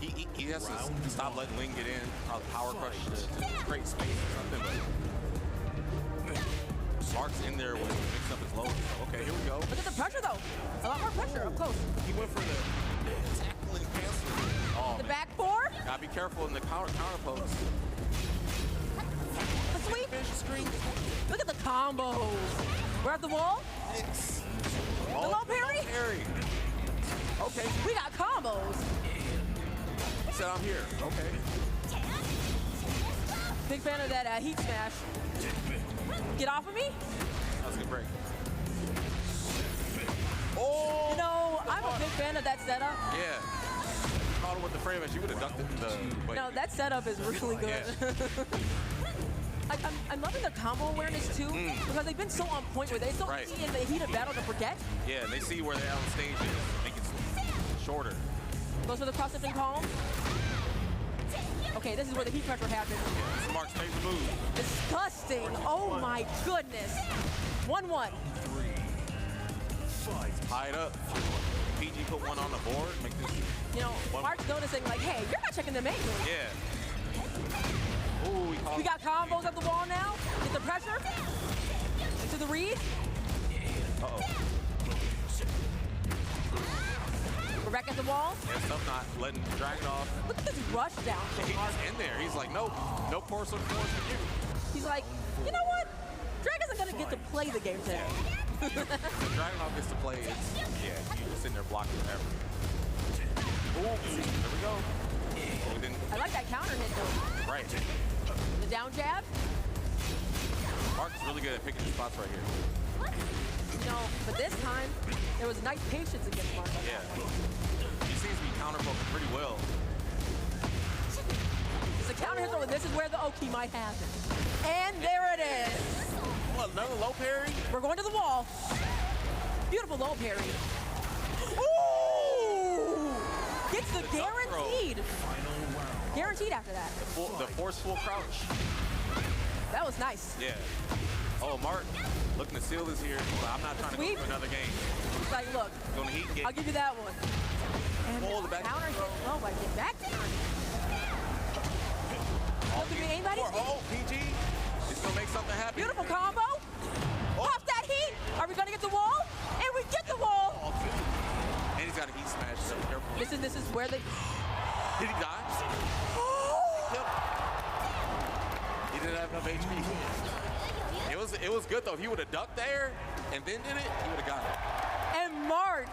C: He has to stop letting Ling get in, probably power crush to create space or something, but Mark's in there when he picks up his load. Okay, here we go.
D: Look at the pressure, though. A lot more pressure up close.
C: He went for the tackling cancel. Oh,
D: The
C: man.
D: back 4.
C: Gotta be careful in the counter post.
D: The sweep.
C: Finish the screen.
D: Look at the combos. We're at the wall.
C: Six.
D: The low parry.
C: Parry. Okay.
D: We got combos.
C: He said I'm here. Okay.
D: Big fan of that heat smash. Get off of me.
C: That was a good break. Oh!
D: I'm a big fan fan of that setup.
C: Yeah. Caught him with the frame and she would have ducked it.
D: No, that setup is really good.
C: Yeah.
D: I'm loving their combo awareness too, because they've been so on point with it. It's so easy in the heat of battle to forget.
C: Yeah, they see where they're on stage and make it shorter.
D: Goes for the cross-shifting palm. Okay, this is where the heat pressure happens.
C: This is Mark's favorite move.
D: Disgusting. Oh my goodness. 1-1.
C: Tie it up. PG put one on the board. Make this.
D: You know, Mark's noticing like, hey, you're not checking the main.
C: Yeah. Ooh,
D: we got combos at the wall now. Get the pressure. Into the read.
C: Uh-oh.
D: We're back at the wall.
C: Yeah, stuff not letting Dragunov.
D: Look at this rush down.
C: He's in there. He's like, nope, no porcelain force for you.
D: He's like, you know what? Drag isn't going to get to play the game today.
C: Dragunov gets to play. You're just sitting there blocking forever. Ooh, there we go.
D: I like that counter hit though.
C: Right.
D: The down jab.
C: Mark's really good at picking the spots right here.
D: No, but this time, there was nice patience against Mark.
C: Yeah. He seems to be counter-poking pretty well.
D: It's a counter hit, and this is where the Oki might happen. And there it is.
C: What, another low parry?
D: We're going to the wall. Beautiful low parry. Ooh! Gets the guaranteed. Guaranteed after that.
C: The forceful crouch.
D: That was nice.
C: Yeah. Oh, Mark looking to seal this here. But I'm not trying to go to another game.
D: It's like, look, I'll give you that one. And
C: the back
D: counter hit. Oh, I get back. Look at me, anybody?
C: Oh, PG. He's going to make something happen.
D: Beautiful combo. Off that heat. Are we going to get the wall? And we get the wall.
C: And he's got a heat smash, so careful.
D: This is where they...
C: Did he die? Yep. He didn't have enough HP. It was good though. If he would have ducked there and then did it, he would have got it.
D: And Mark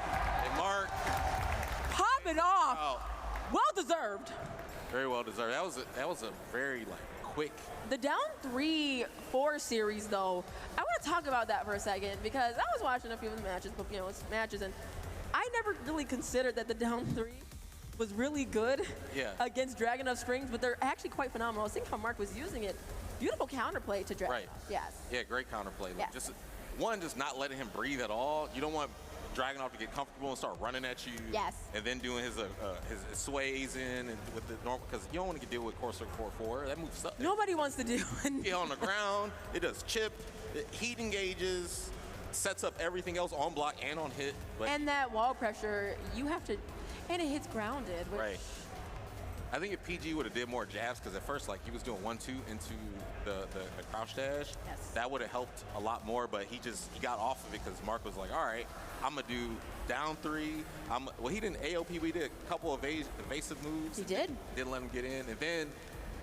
D: pop it off.
C: Oh.
D: Well deserved.
C: Very well deserved. That was a very quick.
D: The down 3-4 series though, I want to talk about that for a second because I was watching a few of the matches, but it's matches, and I never really considered that the down 3 was really good against Dragunov strings, but they're actually quite phenomenal. I was thinking how Mark was using it. Beautiful counterplay to Dragunov.
C: Right.
D: Yes.
C: Yeah, great counterplay.
D: Yes.
C: Just not letting him breathe at all. You don't want Dragunov to get comfortable and start running at you.
D: Yes.
C: And then doing his sways in and with the normal, because you don't want to deal with Corsair 4-4. That moves up.
D: Nobody wants to do it.
C: On the ground. It does chip. It heat engages. Sets up everything else on block and on hit. But
D: and that wall pressure, you have to, and it hits grounded. Which
C: right. I think if PG would have did more jabs, because at first, like, he was doing 1-2 into the crouch dash, that would have helped a lot more, but he got off of it because Mark was like, all right, I'm going to do down 3. Well, he didn't AOP, we did a couple of evasive moves.
D: He did.
C: Didn't let him get in, and then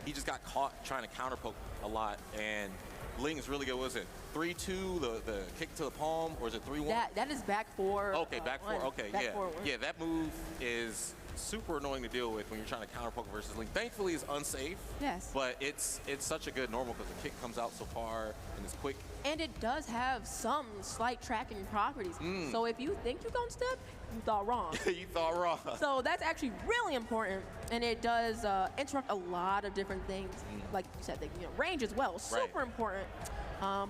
C: he just got caught trying to counterpoke a lot, and Ling is really good. What was it 3-2, the kick to the palm, or is it 3-1?
D: That is back 4.
C: Okay, back 4. Okay,
D: back 4,
C: yeah, that move is super annoying to deal with when you're trying to counterpoke versus Ling. Thankfully, it's unsafe.
D: Yes.
C: But it's such a good normal because the kick comes out so far and it's quick.
D: And it does have some slight tracking properties. So if you think you're going to step, you thought wrong.
C: You thought wrong.
D: So that's actually really important, and it does interrupt a lot of different things. Like you said, range as well, super important.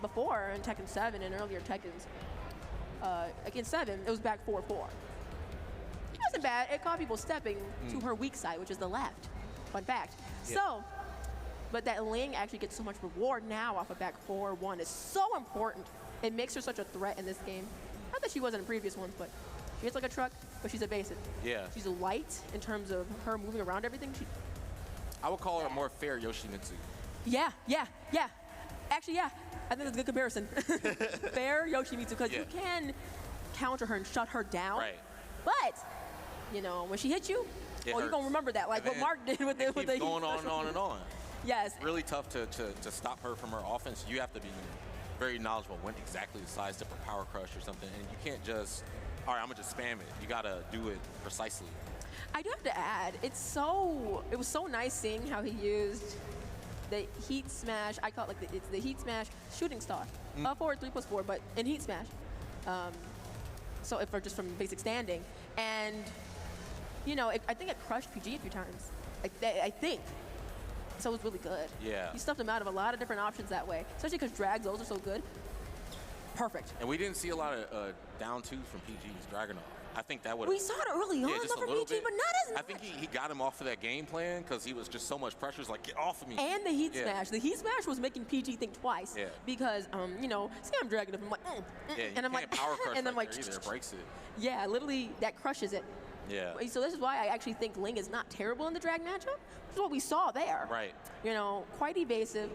D: Before in Tekken 7 and earlier Tekkens, against 7, it was back 4-4. It wasn't bad. It caught people stepping to her weak side, which is the left. Fun fact.
C: Yeah.
D: So, but that Ling actually gets so much reward now off of back 4-1 is so important. It makes her such a threat in this game. Not that she wasn't in previous ones, but she hits like a truck, but she's evasive.
C: Yeah.
D: She's light in terms of her moving around everything.
C: I would call her a more fair Yoshimitsu.
D: Yeah. Actually, yeah. I think that's a good comparison. Fair Yoshimitsu, because you can counter her and shut her down.
C: Right.
D: But, when she hits you, you're going to remember that. Like what Mark did with the
C: going on and on and on.
D: Yes.
C: Really tough to stop her from her offense. You have to be very knowledgeable when exactly the size different power crush or something. And you can't just, all right, I'm going to just spam it. You got to do it precisely.
D: I do have to add, it was so nice seeing how he used the heat smash. I call it it's the heat smash shooting star. Forward 3+4, but in heat smash. So if we're just from basic standing, and you know, I think it crushed PG a few times. I think. So it was really good.
C: Yeah.
D: You stuffed him out of a lot of different options that way, especially because drag those are so good. Perfect.
C: And we didn't see a lot of down twos from PG's Dragunov. I think that would.
D: We saw it early on
C: just
D: though
C: a
D: for
C: little
D: PG,
C: bit.
D: but not as much.
C: I think he got him off of that game plan because he was just so much pressure. It's like, get off of me.
D: And the heat
C: Yeah.
D: smash. The heat smash was making PG think twice.
C: Yeah.
D: Because, you know, see I'm dragging him, I'm like,
C: Yeah,
D: and I'm
C: you
D: like,
C: can't power crush
D: and I'm
C: right
D: like,
C: there either. It breaks it.
D: yeah, literally that crushes it.
C: Yeah.
D: So this is why I actually think Ling is not terrible in the drag matchup. This is what we saw there.
C: Right.
D: You know, quite evasive.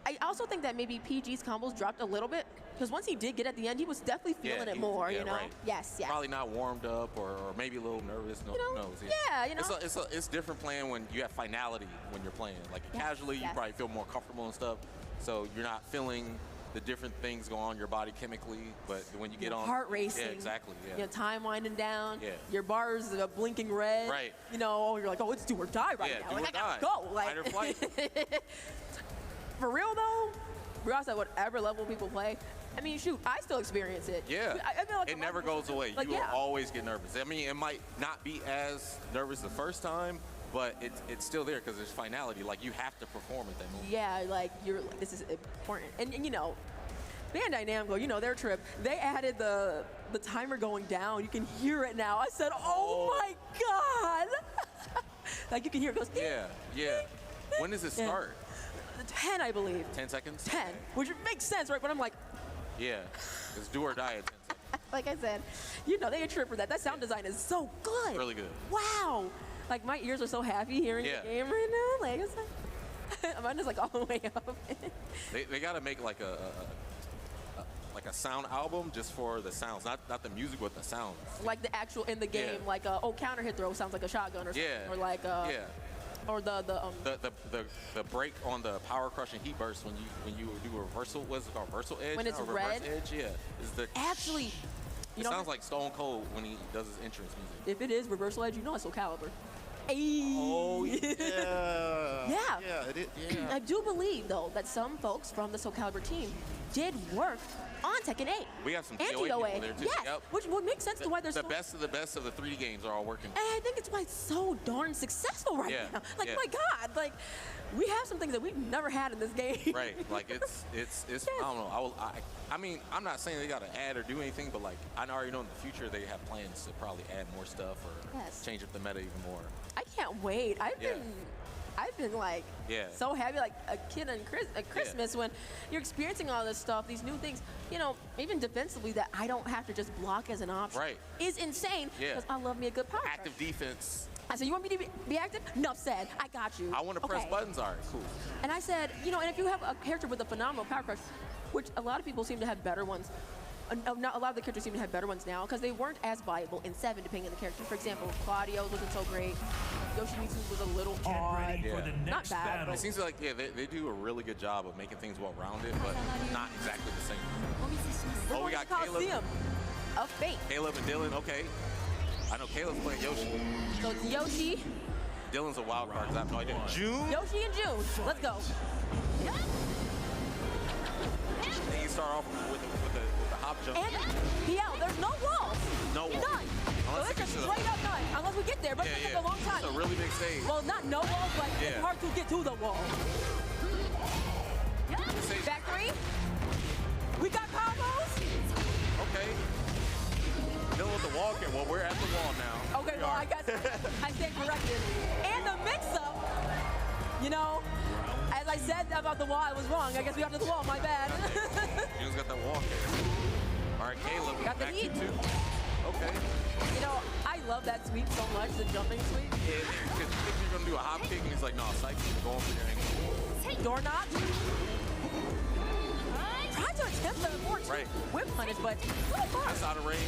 D: I also think that maybe PG's combos dropped a little bit because once he did get at the end, he was definitely feeling it more.
C: Yeah,
D: you know.
C: right.
D: Yes. Yeah.
C: Probably not warmed up or maybe a little nervous. No,
D: You know,
C: knows.
D: yeah, you know.
C: It's different playing when you have finality when you're playing. Like
D: Yes,
C: casually, you
D: yes.
C: probably feel more comfortable and stuff. So you're not feeling the different things go on in your body chemically. But when you get
D: Your
C: on
D: heart racing.
C: Yeah, exactly. Yeah.
D: Your time winding down.
C: Yeah.
D: Your bars are blinking red.
C: Right.
D: You know, you're like, oh, it's do or die right
C: Yeah,
D: now.
C: do
D: Like,
C: or
D: I gotta
C: die.
D: go. Like,
C: Fight or flight.
D: For real though, regardless of whatever level people play, I mean, shoot, I still experience it.
C: Yeah,
D: I feel like
C: it never goes away.
D: Like,
C: You
D: yeah.
C: will always get nervous. I mean, it might not be as nervous the first time, but it's still there because there's finality. Like, you have to perform at that moment.
D: Yeah, like you're like, this is important. And you know, Bandai Namco, you know their trip, they added the timer going down. You can hear it now. I said, oh my God. Like you can hear it goes.
C: Yeah, yeah. When does it
D: Yeah.
C: start?
D: 10, I believe.
C: 10 seconds?
D: 10, which makes sense, right? But I'm like,
C: Yeah, it's do or die at 10 seconds.
D: like I said, you know, they a trip for that. That sound design is so good.
C: Really good.
D: Wow. Like my ears are so happy hearing
C: Yeah.
D: the game right now. Like it's like, mine is like all the way up.
C: They got to make like a sound album just for the sounds, not the music, but the sounds.
D: Like the actual in the game,
C: Yeah.
D: like counter hit throw sounds like a shotgun or something.
C: Yeah.
D: Or like
C: Yeah.
D: or the
C: The break on the power crushing heat burst when you do a reversal, what's it called, reversal edge?
D: When it's
C: now, reverse
D: red?
C: edge, yeah. Is the
D: actually, you
C: it
D: know,
C: sounds like Stone Cold when he does his entrance music.
D: if it is reversal edge, you know it's Soul Calibur. Ayy.
C: Oh yeah.
D: Yeah.
C: Yeah, it is. Yeah.
D: I do believe though that some folks from the Soul Calibur team did work on Tekken 8.
C: We have some
D: and
C: DOA people there too.
D: Yes,
C: Yep.
D: which would make sense to why there's
C: the
D: so
C: best of the best of the 3D games are all working.
D: And I think it's why it's so darn successful right
C: Yeah,
D: now. Like,
C: yeah.
D: my God, like, we have some things that we've never had in this game.
C: Right, like it's I don't know. I mean, I'm not saying they got to add or do anything, but like I already know in the future they have plans to probably add more stuff or
D: Yes.
C: change up the meta even more.
D: I can't wait. I've
C: Yeah.
D: been like
C: Yeah.
D: so happy, like a kid on Christmas when you're experiencing all this stuff, these new things. You know, even defensively, that I don't have to just block as an option.
C: Right.
D: Is insane.
C: Yeah.
D: Because I love me a good power.
C: Active defense.
D: I said, you want me to be active? Enough said. I got you.
C: I want to press
D: Okay.
C: buttons. All right, cool.
D: And I said, you know, and if you have a character with a phenomenal power crush, which a lot of people seem to have better ones, not a lot of the characters seem to have better ones now because they weren't as viable in 7 depending on the character. For example, Claudio's wasn't so great. Yoshimitsu's was a little
E: Get
D: odd.
E: ready for the
C: Yeah.
E: next
D: bad,
E: battle.
C: It seems like they do a really good job of making things well-rounded, but not exactly the same.
D: We're
C: Oh, we
D: going
C: got
D: to the
C: Caleb.
D: Coliseum of Fate.
C: Caleb and Dylan, okay. I know Caleb's playing Yoshi.
D: So it's Yoshi,
C: Dylan's a wild card because I have no idea. June?
D: Yoshi and June. Let's go.
C: And you start off with the hop jump.
D: And PL, there's no walls.
C: No walls.
D: None. So
C: Unless
D: it's
C: it
D: a
C: gets to the-
D: straight up none. Unless we get there, but
C: Yeah,
D: it's
C: yeah.
D: take a long time.
C: It's a really big stage.
D: Well, not no walls, but
C: Yeah.
D: it's hard to get to the wall.
C: This stage-
D: Back 3. We got combos.
C: Okay. Dylan with the wall here. Well, we're at the wall now.
D: Okay,
C: We
D: well,
C: are.
D: I guess I stand corrected. And the mix-up, you know, as I said about the wall, I was wrong. I guess we got to the wall, my bad.
C: June's got that wall here. All right, Caleb,
D: Got the
C: back
D: heat.
C: 2-2. Okay.
D: You know, I love that sweep so much, the jumping sweep.
C: Yeah, because you think you're going to do a hop kick, and he's like, no, psych, you're going for your ankle.
D: Door knock. Tried to attempt the
C: Right.
D: whip punish, but so far.
C: That's out of range.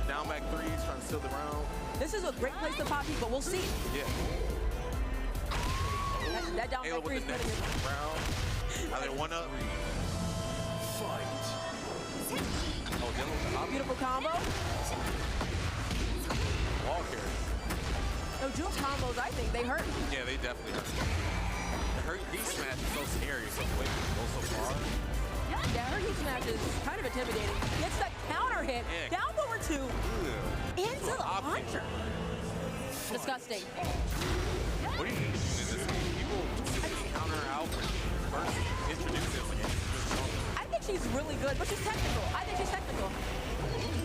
C: Down back threes, trying to steal the round.
D: This is a great place to pop heat, but we'll see.
C: Yeah.
D: That down back
C: Caleb
D: three
C: with
D: is
C: the
D: putting
C: next
D: it.
C: round. Are they one up?
E: Fight.
C: Oh, Dylan with the hop.
D: Beautiful combo.
C: Wall carry.
D: No, June's combos, I think, they hurt.
C: Yeah, they definitely hurt. The hurt heat smash is so scary, so quick, goes so far.
D: Yeah, her heat smash is kind of intimidating. Gets that counter counter hit, down forward 2, into the launcher. Disgusting.
C: What do you think in this game? People counter out first introduce this again.
D: I think she's really good, but she's technical. I think she's technical.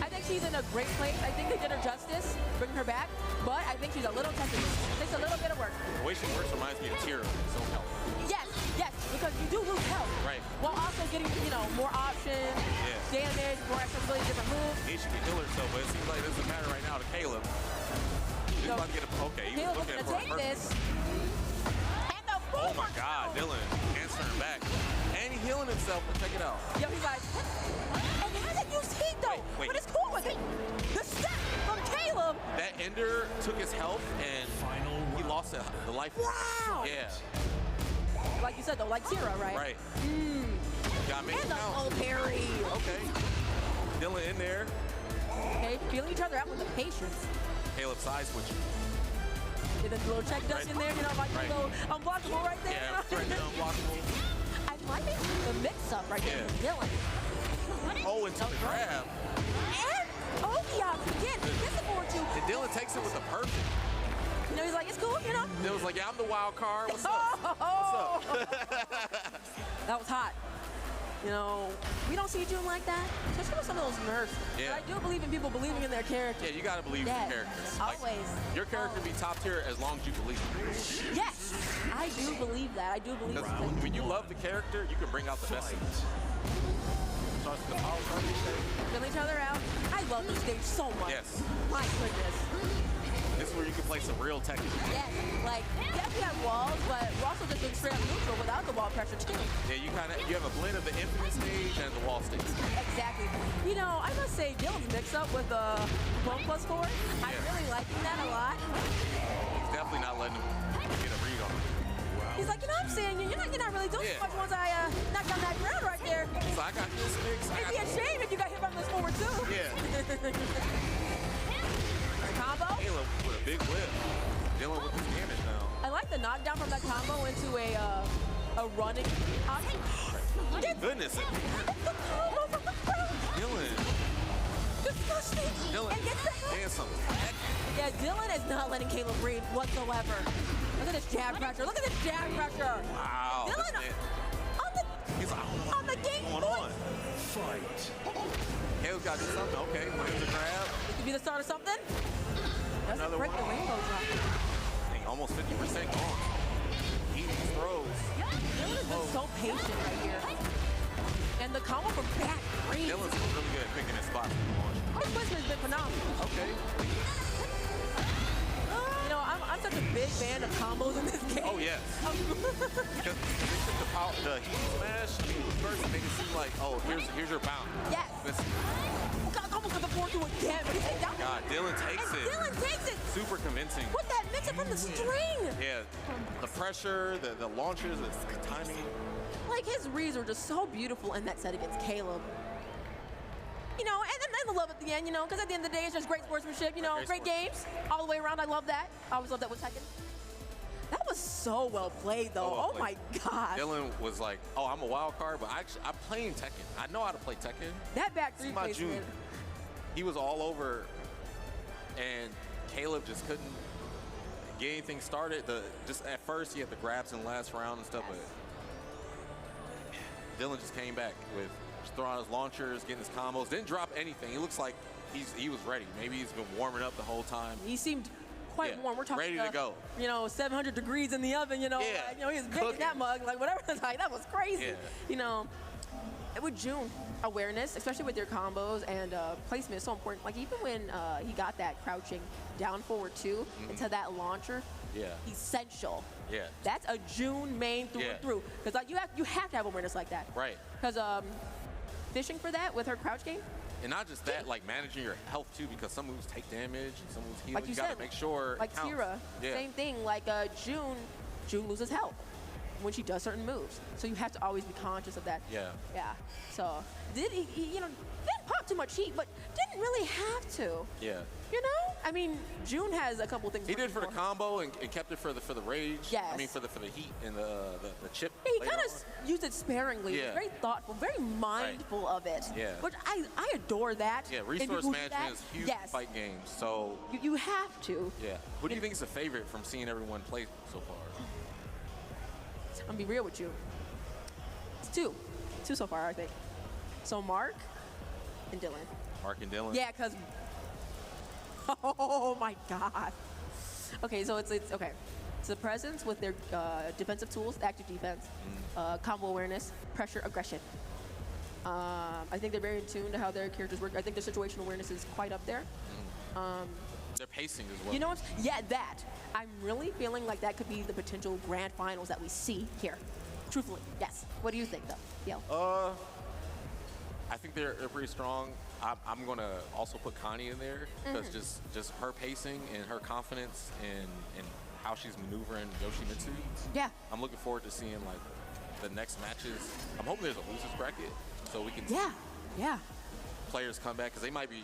D: I think she's in a great place. I think they did her justice, bringing her back, but I think she's a little technical. Takes a little bit of work.
C: The way she works reminds me of Tira, so help.
D: Yes, yes, because you do lose health.
C: Right.
D: While also getting, more options, damage, more accessibility, different moves.
C: She can heal herself, but it seems like it doesn't matter right now to Caleb. He's about to get a he was looking at
D: take this. And the
C: oh my God, Dylan answering back. And he's healing himself, but check it out.
D: Yo, he's like, and he hasn't used heat though, but it's cool with it. The step from Caleb.
C: That Ender took his health and he lost the life.
D: Wow.
C: Yeah.
D: Like you said though, like Tira, right?
C: Right. Got me.
D: And the full parry.
C: Okay. Dylan in there.
D: Okay, feeling each other out with the patience.
C: Caleb side switching.
D: Get a little check dust in there, like a little unblockable right there.
C: Yeah, right there, unblockable.
D: I like the mix-up right there with Dylan.
C: Oh, into the grab.
D: And Okiok again, gets the forward 2.
C: And Dylan takes it with the perfect.
D: He's like, it's cool,
C: Dylan's like, yeah, I'm the wild card. What's up? What's up?
D: That was hot. We don't see June like that, especially with some of those nerfs.
C: Yeah.
D: But I do believe in people believing in their character.
C: Yeah, you gotta believe in your characters.
D: Always.
C: Your character be top tier as long as you believe.
D: Yes, I do believe that. I do believe that.
C: When you love the character, you can bring out the best. Starts with the power
D: Fill each other out. I love this stage so much.
C: Yes.
D: My goodness.
C: This is where you can play some real Tekken.
D: Yes, we have walls, but we're also just doing straight up neutral without the wall pressure too.
C: Yeah, you have a blend of the infinite stage and the wall stage.
D: Exactly. I must say Dylan's mix up with the 1+4. I'm really liking that a lot.
C: He's definitely not letting him get a read on him.
D: He's like, I'm saying you're not really doing too much once I knock down that ground right there.
C: So I got this mix.
D: It'd be a shame if you got hit from this forward too.
C: Yeah.
D: Combo.
C: Caleb with a big whip. Dylan with his damage now.
D: I like the knockdown from that combo into a running option.
C: Goodness.
D: The combo from the crowd.
C: Dylan.
D: Disgusting.
C: Dylan.
D: And gets the head.
C: And some.
D: Yeah, Dylan is not letting Caleb breathe whatsoever. Look at this jab pressure. Look at this jab pressure.
C: Wow.
D: Dylan on the game.
C: What's going on?
E: Fight.
C: Caleb's got to do something. Okay, lands the grab.
D: This could be the start of something. Doesn't break the rainbow drop.
C: Dang, almost 50% gone. Eating throws.
D: Dylan has been so patient right here. And the combo from back three.
C: Dylan's really good at picking his spots in the launch.
D: His placement has been phenomenal.
C: Okay.
D: I'm such a big fan of combos in this game.
C: Oh, yes. Because they took the heat smash, first made it seem like, oh, here's your bounce.
D: Yes. Almost got the 4-2 again, but he's down.
C: God, Dylan takes it.
D: Dylan takes it.
C: Super convincing.
D: With that mix-up from the string.
C: Yeah, the pressure, the launches, the timing.
D: Like, his reads were just so beautiful in that set against Caleb. And the love at the end, because at the end of the day, it's just great sportsmanship, great games all the way around. I love that. I always love that with Tekken. That was so well played, though. Oh, my gosh.
C: Dylan was like, oh, I'm a wild card, but I'm playing Tekken. I know how to play Tekken.
D: That back three placement.
C: He was all over, and Caleb just couldn't get anything started. Just at first, he had the grabs in the last round and stuff, but Dylan just came back with throwing his launchers, getting his combos, didn't drop anything. He looks like he was ready. Maybe he's been warming up the whole time.
D: He seemed quite warm. We're talking
C: ready to go.
D: 700 degrees in the oven. He was baking that mug, like whatever. Like that was crazy.
C: Yeah.
D: With June, awareness, especially with your combos and placement, is so important. Like even when he got that crouching down forward two into that launcher, essential.
C: Yeah.
D: That's a June main through and through. Because like you have to have awareness like that.
C: Right.
D: Because fishing for that with her crouch game.
C: And not just that, like managing your health too, because some moves take damage and some moves heal.
D: Like you
C: gotta
D: said,
C: make sure.
D: Like Tira, same thing. Like June loses health when she does certain moves, so you have to always be conscious of that.
C: Yeah.
D: Yeah. So did he didn't pop too much heat, but didn't really have to.
C: Yeah.
D: You know? I mean, June has a couple things.
C: He did for the
D: him.
C: combo and kept it for the rage.
D: Yes.
C: I mean, for the heat and the chip.
D: Yeah, he
C: later
D: kind
C: on.
D: of used it sparingly.
C: Yeah.
D: Very thoughtful, very mindful of it.
C: Yeah.
D: Which I adore that.
C: Yeah,
D: in
C: resource
D: people who do
C: management
D: that.
C: is huge
D: Yes.
C: in fight games. So
D: You have to.
C: yeah. Who do you think is the favorite from seeing everyone play so far?
D: I'm gonna be real with you. It's two so far, I think. So Mark and Dylan.
C: Mark and Dylan.
D: Yeah, cause. Oh my God. Okay, so it's okay. It's the presence with their defensive tools, active defense, combo awareness, pressure, aggression. I think they're very in tune to how their characters work. I think their situational awareness is quite up there.
C: Their pacing as well.
D: You know what? Yeah, that. I'm really feeling like that could be the potential grand finals that we see here. Truthfully, yes. What do you think, though? Yeah.
C: I think they're pretty strong. I'm gonna also put Connie in there because just her pacing and her confidence and how she's maneuvering Yoshimitsu.
D: Yeah.
C: I'm looking forward to seeing like the next matches. I'm hoping there's a losers bracket so we can see
D: Yeah.
C: players come back because they might be,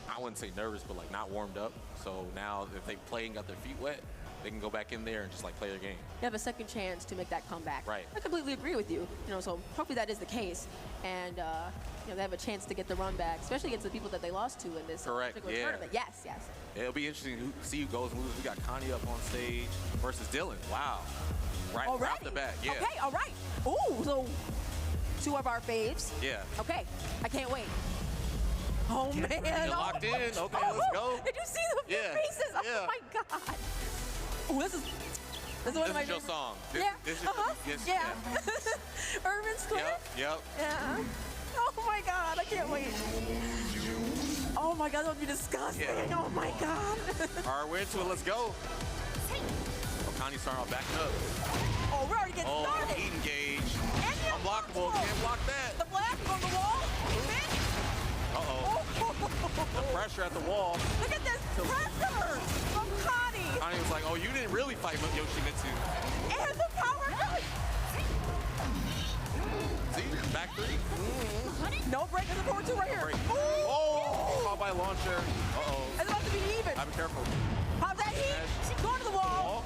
C: I wouldn't say nervous, but like not warmed up. So now if they play and got their feet wet, they can go back in there and just like play their game.
D: You have a second chance to make that comeback.
C: Right.
D: I completely agree with you. You know, so hopefully that is the case, and they have a chance to get the run back, especially against the people that they lost to in this particular tournament. Yes.
C: It'll be interesting to see who goes and loses. We got Connie up on stage versus Dylan. Wow. Right off the bat. Yeah.
D: Okay. All right. Ooh. So two of our faves.
C: Yeah.
D: Okay. I can't wait. Oh man.
C: You're locked in. Okay, let's go.
D: Did you see the faces? Oh my God. Oh, this is one of my
C: This is your
D: favorite.
C: song. This is yes,
D: Yeah. Urban Split.
C: Yep.
D: Yeah. Oh my God, I can't wait. Oh my God, that would be disgusting.
C: Yeah.
D: Oh my God.
C: All right, we're into it. Let's go. Oh, Connie starting off backing up.
D: Oh, we're already getting started.
C: Heat engage.
D: And the
C: Unblockable. Can't block that.
D: The blast on the wall. Hit.
C: Uh-oh. The pressure at the wall.
D: Look at this pressure from Connie.
C: Connie was like, oh, you didn't really fight Yoshimitsu.
D: And the power.
C: See? Back three.
D: No break in the forward two right here.
C: Break.
D: Ooh.
C: Oh, caught by launcher. Uh-oh.
D: It's about to be even.
C: Be careful.
D: Pop that heat.
C: Smash.
D: Go to the wall.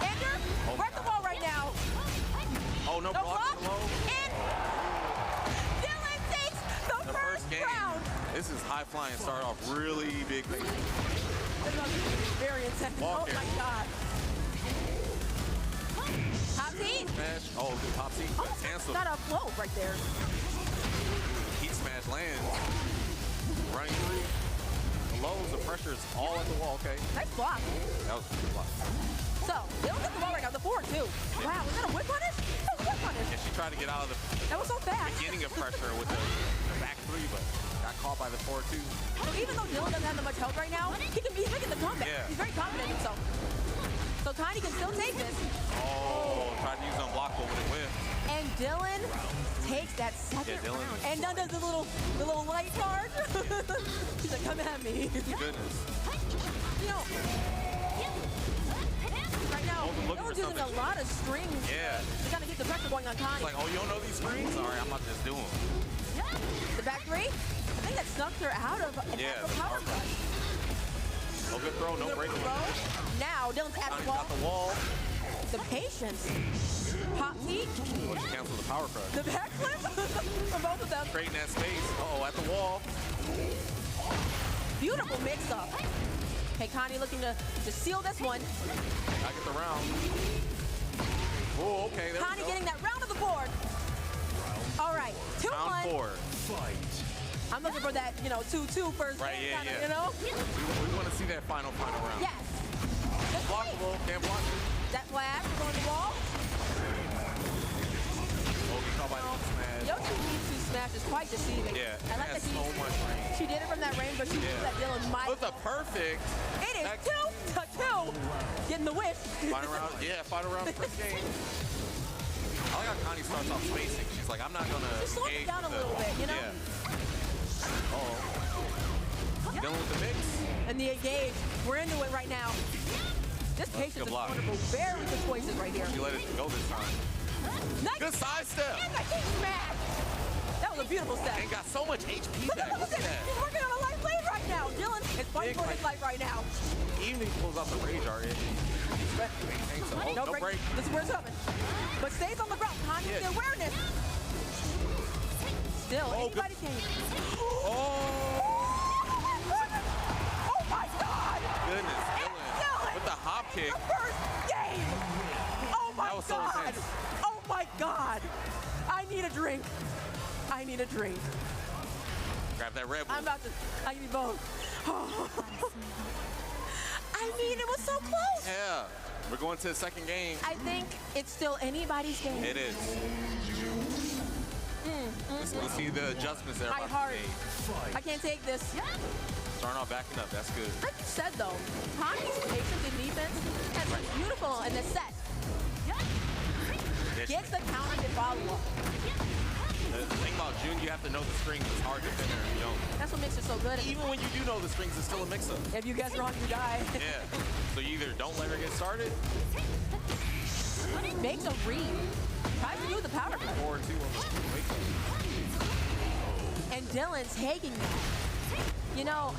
D: Ender,
C: Oh,
D: we're at the wall right now.
C: Oh, no
D: The
C: block.
D: block.
C: Low.
D: And Dylan takes the
C: The first game.
D: round.
C: This is high flying. Started off really big.
D: This is about to be very intense.
C: Walk
D: Oh
C: here.
D: my God. Top heat.
C: Smash. Oh, good top seat.
D: Oh,
C: Cancel.
D: not a float right there.
C: Heat smash lands. Running through. The lows, the pressure is all at the wall. Okay.
D: Nice block.
C: That was a good block.
D: So, Dylan's at the wall right now. The forward too. Wow, was that a whip punish? That was a whip punish.
C: Yeah, she tried to get out of the
D: That was so fast.
C: beginning of pressure with the back three, but got caught by the 4-2.
D: So even though Dylan doesn't have that much health right now, he's making the comeback.
C: Yeah.
D: He's very confident in himself. So Connie can still take this.
C: Oh, tried to use unblockable, but it whiffed.
D: And Dylan takes that second
C: Dylan.
D: round. And then does the little light charge. He's like, come at me.
C: Goodness.
D: You know, right now,
C: Looking for
D: Dylan's using a
C: something.
D: lot of strings
C: Yeah.
D: to kind of keep the pressure going on Connie.
C: It's like, oh, you don't know these screens? All right, I'm about to just do them.
D: The back three, I think that snuck her out of an
C: Yeah,
D: actual power
C: power
D: crush.
C: No good throw, no break.
D: Now, Dylan's at
C: Connie's
D: the wall.
C: got the wall.
D: The patience. Hot heat.
C: Oh, she canceled the power crush.
D: The backflip for both of them.
C: Creating that space. Uh-oh, at the wall.
D: Beautiful mix-up. Okay, Connie looking to seal this one.
C: I get the round. Oh, okay, there
D: Connie
C: we go.
D: getting that round of the board. All right, 2-1.
C: Round 4.
E: Fight.
D: I'm looking for that, 2-2 first
C: Right,
D: game,
C: yeah,
D: kinda,
C: yeah.
D: you know?
C: We want to see that final round.
D: Yes. Good play.
C: Blockable, can't block it.
D: That flash on the wall.
C: Oh, he caught by the smash.
D: Yoshi needs to smash is quite deceiving.
C: Yeah,
D: I like
C: it has
D: that
C: so much range.
D: she did it from that range, but she knew that Dylan might.
C: With a perfect.
D: It is
C: That-
D: 2-2. Getting the wish.
C: Final round. Yeah, final round first game. I like how Connie starts off spacing. She's like, I'm not going to
D: Just slow it down a little bit, you know?
C: Yeah. Uh-oh. Dealing with the mix.
D: And the engage. We're into it right now. This patience
C: good
D: is
C: block.
D: wonderful. Very good choices right here.
C: She let it go this time.
D: Nice.
C: Good side step.
D: And the heat smash. That was a beautiful set.
C: And got so much HP
D: Look
C: back.
D: at that. He's working on a life lane right now. Dylan is fighting for his life right now.
C: Even if he pulls out the rage art,
D: No break. This is where it's coming. But stays on the ground. Connie with the awareness. Still, anybody's game. Oh my God!
C: Goodness, Dylan with the hop kick.
D: The first game. Oh my
C: That was so
D: God!
C: intense.
D: Oh my God! I need a drink. I need a drink.
C: Grab that Red Bull.
D: I'm about to. I need both. I mean, it was so close.
C: Yeah, we're going to the second game.
D: I think it's still anybody's game.
C: It is. Let's see the adjustments there.
D: My heart. I can't take this.
C: Starting off backing up, that's good.
D: Like you said, though, Connie's patience in defense has been beautiful in this set. Gets the counter to follow up.
C: The thing about June, you have to know the strings. It's hard to defend her if you don't.
D: That's what makes it so good.
C: Even when you do know the strings, it's still a mix-up.
D: If you guess wrong, you die.
C: Yeah. So you either don't let her get started.
D: Makes a read. Tries to use the power.
C: 4-2 on the wake.
D: And Dylan taking that. You know,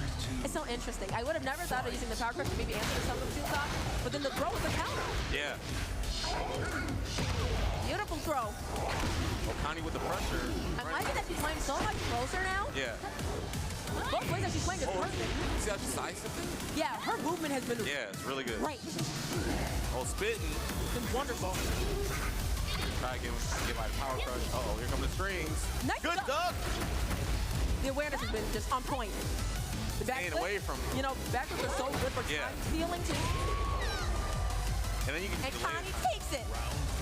D: it's so interesting. I would have never thought of using the power crush to maybe answer some of the thought, but then the throw was the counter.
C: Yeah.
D: Beautiful throw.
C: Well, Connie with the pressure.
D: I'm liking that she's playing so much closer now.
C: Yeah.
D: Both ways that she's playing is perfect.
C: See how she sidestepped it?
D: Yeah, her movement has been
C: Yeah, it's really good.
D: great.
C: Oh, spitting.
D: It's been wonderful.
C: Try to get by the power crush. Uh-oh, here come the strings.
D: Nice
C: Good duck.
D: The awareness has been just on point. The back
C: Staying
D: flip,
C: away from it.
D: you know, back flips are so good for
C: Yeah.
D: time stealing too.
C: And then you can
D: And
C: just delay
D: Connie
C: it.
D: takes it.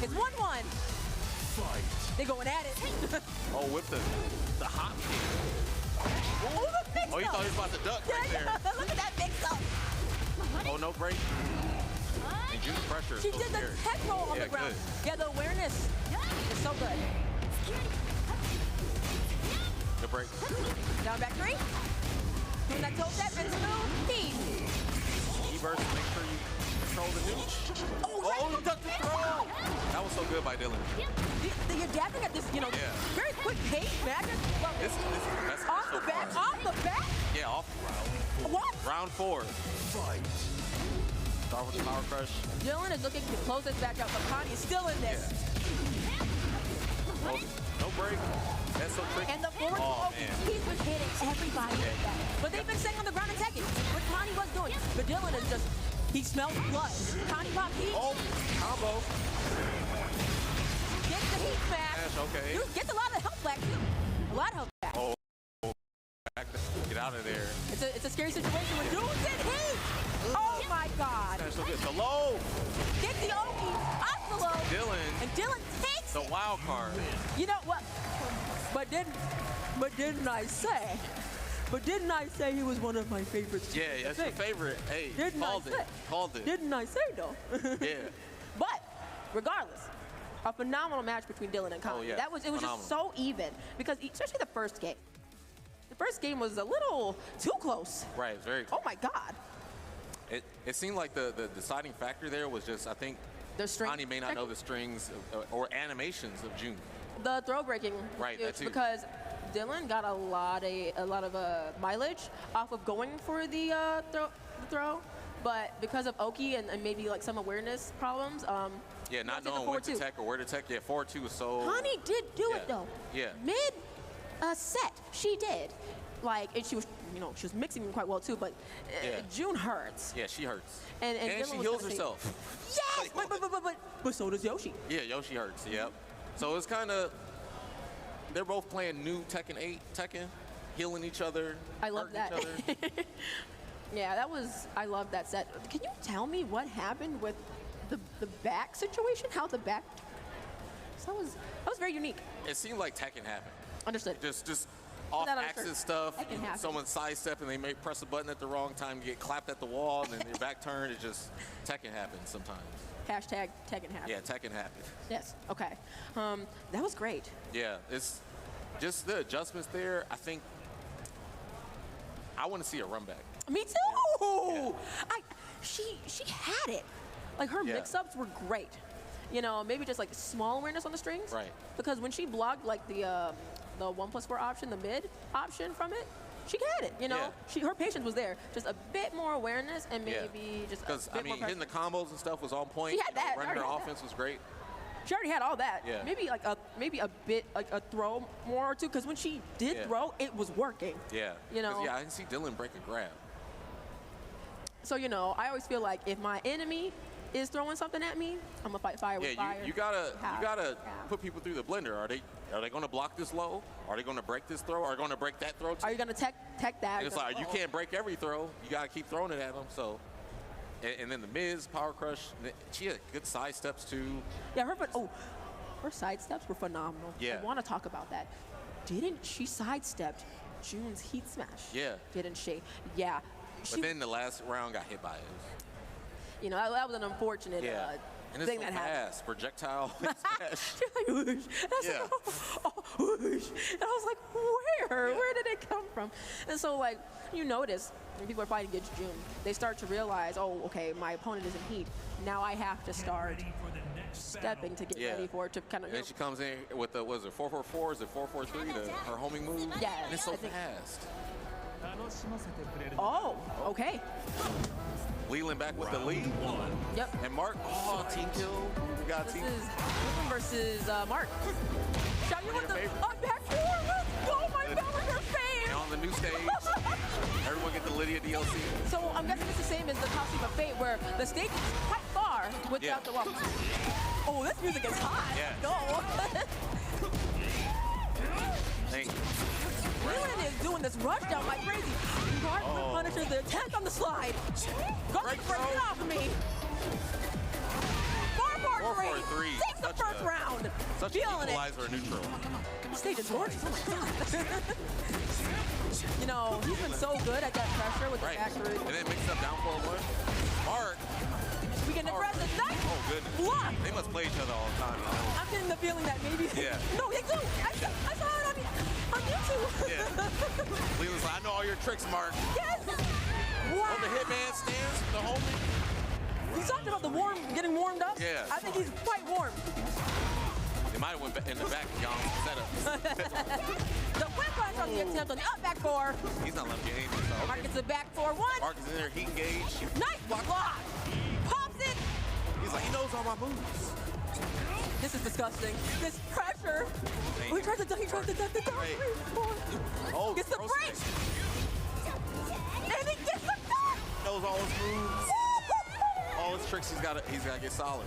D: It's 1-1. They're going at it.
C: Oh, with the hop kick.
D: Oh, the mix
C: Oh, you
D: up.
C: thought he was about to duck right there.
D: Look at that mix up.
C: Oh, no break. And June's pressure is
D: She
C: so
D: did the
C: scary.
D: tech roll on
C: Yeah,
D: the ground.
C: good.
D: Yeah, the awareness is so good.
C: Good break.
D: Down back three. Doing that toe step and smooth. Easy.
C: E-burst, make sure you control the nooch.
D: Oh,
C: Oh, duck the throw. That was so good by Dylan.
D: You're dabbing at this, you know,
C: Yeah.
D: very quick pace, man. Love
C: This
D: it.
C: is the best
D: Off
C: so
D: the back,
C: far.
D: off the back.
C: Yeah, off.
D: What?
C: Round 4. Start with the power crush.
D: Dylan is looking to close this back out, but Connie is still in this.
C: Oh, no break. That's so tricky.
D: And the forward
C: Oh,
D: throw,
C: man.
D: he's been hitting everybody with that. But they've been staying on the ground and Tekken, what Connie was doing. But Dylan is just, he smells blood. Connie pops heat,
C: Oh, combo.
D: gets the heat back.
C: Dash, okay.
D: Dude, gets a lot of health back, too. A lot of health back.
C: Oh, get out of there.
D: It's a scary situation when dude's in heat. Oh, my God.
C: That's so good. The low.
D: Gets the Oki, off the low.
C: Dylan,
D: And Dylan takes
C: the
D: it.
C: wild card.
D: You know what? But didn't I say? But didn't I say he was one of my favorites?
C: Yeah, that's your favorite. Hey,
D: Didn't I
C: called
D: say?
C: it. Called it.
D: Didn't I say though?
C: Yeah.
D: But regardless, a phenomenal match between Dylan and Connie.
C: Oh, yeah.
D: It was just so even because especially the first game. The first game was a little too close.
C: Right, it's very.
D: Oh my God.
C: It seemed like the deciding factor there was just, I think,
D: The string.
C: Connie may not know the strings or animations of June.
D: The throw breaking.
C: Right, that too.
D: Because Dylan got a lot of mileage off of going for the throw, but because of Oki and maybe like some awareness problems.
C: Yeah, not
D: took a
C: knowing when to
D: 4-2.
C: tech or where to tech. Yeah, 4-2 was so.
D: Connie did do
C: Yeah.
D: it though.
C: Yeah.
D: Mid set, she did. Like, and she was, you know, she was mixing them quite well too. But
C: Yeah.
D: June hurts.
C: Yeah, she hurts.
D: And
C: And
D: Dylan
C: she
D: was
C: heals
D: gonna say-
C: herself.
D: Yes, but so does Yoshi.
C: Yeah, Yoshi hurts. Yep. So it's kind of, they're both playing new Tekken 8, Tekken, healing each other.
D: I love
C: hurting
D: that.
C: Each other.
D: Yeah, I love that set. Can you tell me what happened with the back situation? How the back? That was very unique.
C: It seemed like Tekken happened.
D: Understood.
C: Just off
D: That
C: axis
D: understood.
C: stuff.
D: That can happen.
C: Someone sidestep and they may press a button at the wrong time, get clapped at the wall, and then their back turn. It just Tekken happens sometimes.
D: Hashtag Tekken happen.
C: Yeah, Tekken happens.
D: Yes. Okay. That was great.
C: Yeah, it's just the adjustments there. I think I want to see a run back.
D: Me too.
C: Yeah.
D: She had it. Like her
C: Yeah.
D: mix-ups were great. You know, maybe just like small awareness on the strings.
C: Right.
D: Because when she blocked like the the 1+4 option, the mid option from it, she had it. You know, her patience was there. Just a bit more awareness and maybe just
C: because
D: I mean,
C: hitting the combos and stuff was on point.
D: She had that.
C: Running her offense was great.
D: She already had all that.
C: Yeah.
D: Maybe a bit like a throw more or two, because when she did throw, it was working.
C: Yeah.
D: You know.
C: Yeah, I can see Dylan break a grab.
D: So you know, I always feel like if my enemy is throwing something at me, I'm gonna fight fire with fire.
C: You gotta put people through the blender. Are they gonna block this low? Are they gonna break this throw? Are they gonna break that throw too?
D: Are you gonna tech that?
C: And it's like you can't break every throw. You gotta keep throwing it at them. So, and then the Miz power crush. She had good side steps too.
D: Yeah, her side steps were phenomenal.
C: Yeah.
D: I want to talk about that. Didn't she sidestepped June's heat smash?
C: Yeah.
D: Didn't she? Yeah.
C: But then the last round got hit by it.
D: You know, that was an unfortunate
C: and
D: thing
C: it's
D: that
C: so
D: happened.
C: fast. Projectile smash.
D: She's like, whoosh. Whoosh. And I was like, where?
C: Yeah.
D: Where did it come from? And so, like, you notice when people are fighting against June, they start to realize, oh, okay, my opponent is in heat. Now I have to start stepping to get ready for it to kind of.
C: And then she comes in with the, was it 444? Is it 443? Her homing move?
D: Yeah.
C: And it's so fast.
D: Oh, okay.
C: Leeland back with the lead.
D: Yep.
C: And Mark, team kill. We got
D: This
C: team.
D: is Leeland versus Mark. Shot you with the back four. Let's go, my Bellinger fame.
C: And on the new stage, everyone get the Lydia DLC.
D: So I'm guessing it's the same as the Costume of Fate, where the stage is quite far without the wall. Oh, this music is hot.
C: Yeah.
D: Go.
C: Thank you.
D: Leeland is doing this rush down like crazy. Mark punishes the attempt on the slide. Go break it off of me. 4-4-3. Takes the first round.
C: Such an equalizer neutral.
D: The stage is gorgeous. Oh my God. You know, he's been so good at that pressure with the back three.
C: And then mix up down 4-1. Mark.
D: We can press it. Nice.
C: Oh, goodness.
D: Block.
C: They must play each other all the time.
D: I'm getting the feeling that maybe.
C: Yeah.
D: No, they do. I saw it on YouTube.
C: Yeah. Leland's like, I know all your tricks, Mark.
D: Yes. Wow.
C: Oh, the hitman stands, the homie.
D: He's talking about the getting warmed up.
C: Yeah.
D: I think he's quite warm.
C: They might have went in the back, y'all. Setup.
D: The quick punch on the attempt on the up back four.
C: He's not letting him get anything. So,
D: Mark gets the back 4-1.
C: Mark is in there, heat engage.
D: Nice block. Pops it.
C: He's like, he knows all my moves.
D: This is disgusting. This pressure. Oh, he tries to duck the down.
C: Oh,
D: Gets the
C: throw
D: break.
C: stick.
D: And he gets the back.
C: Knows all his moves. All his tricks, he's got to get solid.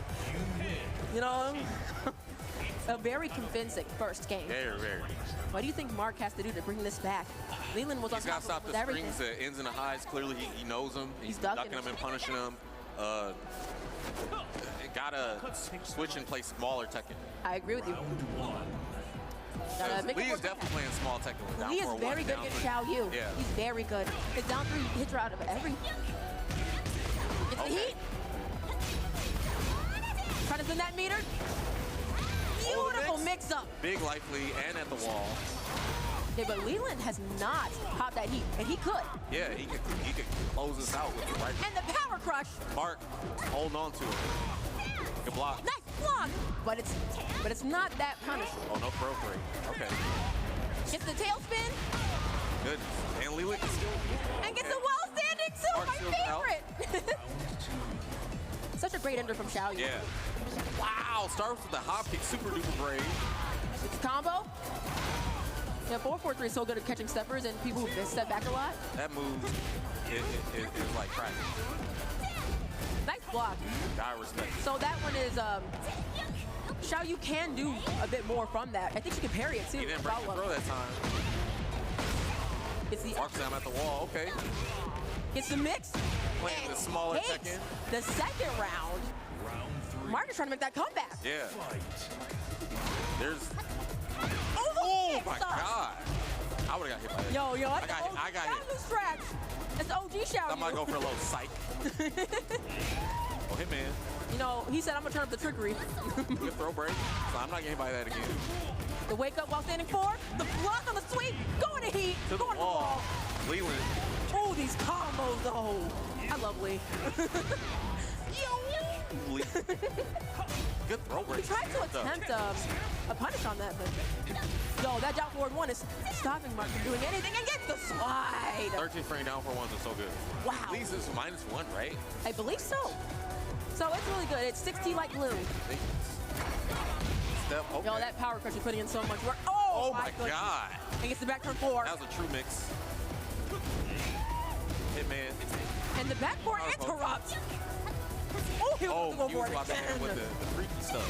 D: You know, a very convincing first game.
C: Very, very.
D: What do you think Mark has to do to bring this back? Leeland was on
C: He's got
D: top
C: to stop
D: with
C: the
D: everything.
C: strings, the ends and the highs. Clearly, he knows them. He's
D: ducking
C: ducking them and punishing them. Gotta switch and play smaller Tekken.
D: I agree with you.
C: Lee is definitely playing small Tekken. Down
D: Lee is
C: 4-1,
D: very good
C: down
D: against
C: 3.
D: Xiao Yu.
C: Yeah.
D: He's very good. His down 3 hits her out of every. Gets the heat. Trying to send that meter. Beautiful mix up.
C: Big life lead and at the wall.
D: Yeah, but Leeland has not popped that heat, and he could.
C: Yeah, he could close this out with the right.
D: And the power crush.
C: Mark holding on to it. Good block.
D: Nice block. But it's not that punishable.
C: Oh, no throw free. Okay.
D: Gets the tailspin.
C: Good. And Leeland can still.
D: And gets the wall standing too,
C: Mark
D: my
C: still out.
D: favorite. Such a great ender from Xiao Yu.
C: Yeah. Wow. Starts with the hop kick, super duper brave.
D: It's a combo. Yeah, 4-4-3 is so good at catching steppers and people who step back a lot.
C: That move is like crack.
D: Nice block.
C: I respect it.
D: So that one is, Xiao Yu can do a bit more from that. I think she can parry it too.
C: He didn't break the throw that time.
D: It's the
C: Mark's down at the wall. Okay.
D: It's the mix.
C: Playing the smaller
D: takes
C: Tekken.
D: the second round. Mark is trying to make that comeback.
C: Yeah. There's.
D: Oh
C: my God. I would have got hit by that.
D: Yo,
C: I got hit.
D: That's stretch. It's OG Xiao Yu.
C: I might go for a little psych. Oh, hitman.
D: You know, he said, I'm going to turn up the trickery.
C: Good throw break. So I'm not getting hit by that again.
D: The wake up while standing forward. The block on the sweep. Going to heat.
C: To the
D: Going
C: wall. Leeland.
D: Oh, these combos, though. I love Lee.
C: Lee. Good throw break.
D: He tried to attempt a punish on that, but yo, that down forward one is stopping Mark from doing anything and gets the slide.
C: 13 frame down for ones are so good.
D: Wow.
C: At least it's -1, right?
D: I believe so. So it's really good. It's 60 like glue.
C: Step, okay.
D: Yo, that power crush is putting in so much work. Oh
C: my
D: goodness.
C: God.
D: And gets the back turn 4.
C: That was a true mix. Hitman.
D: And the back 4 interrupts. Oh, he was about to go for it
C: about to hit him with
D: again.
C: the freaky stuff.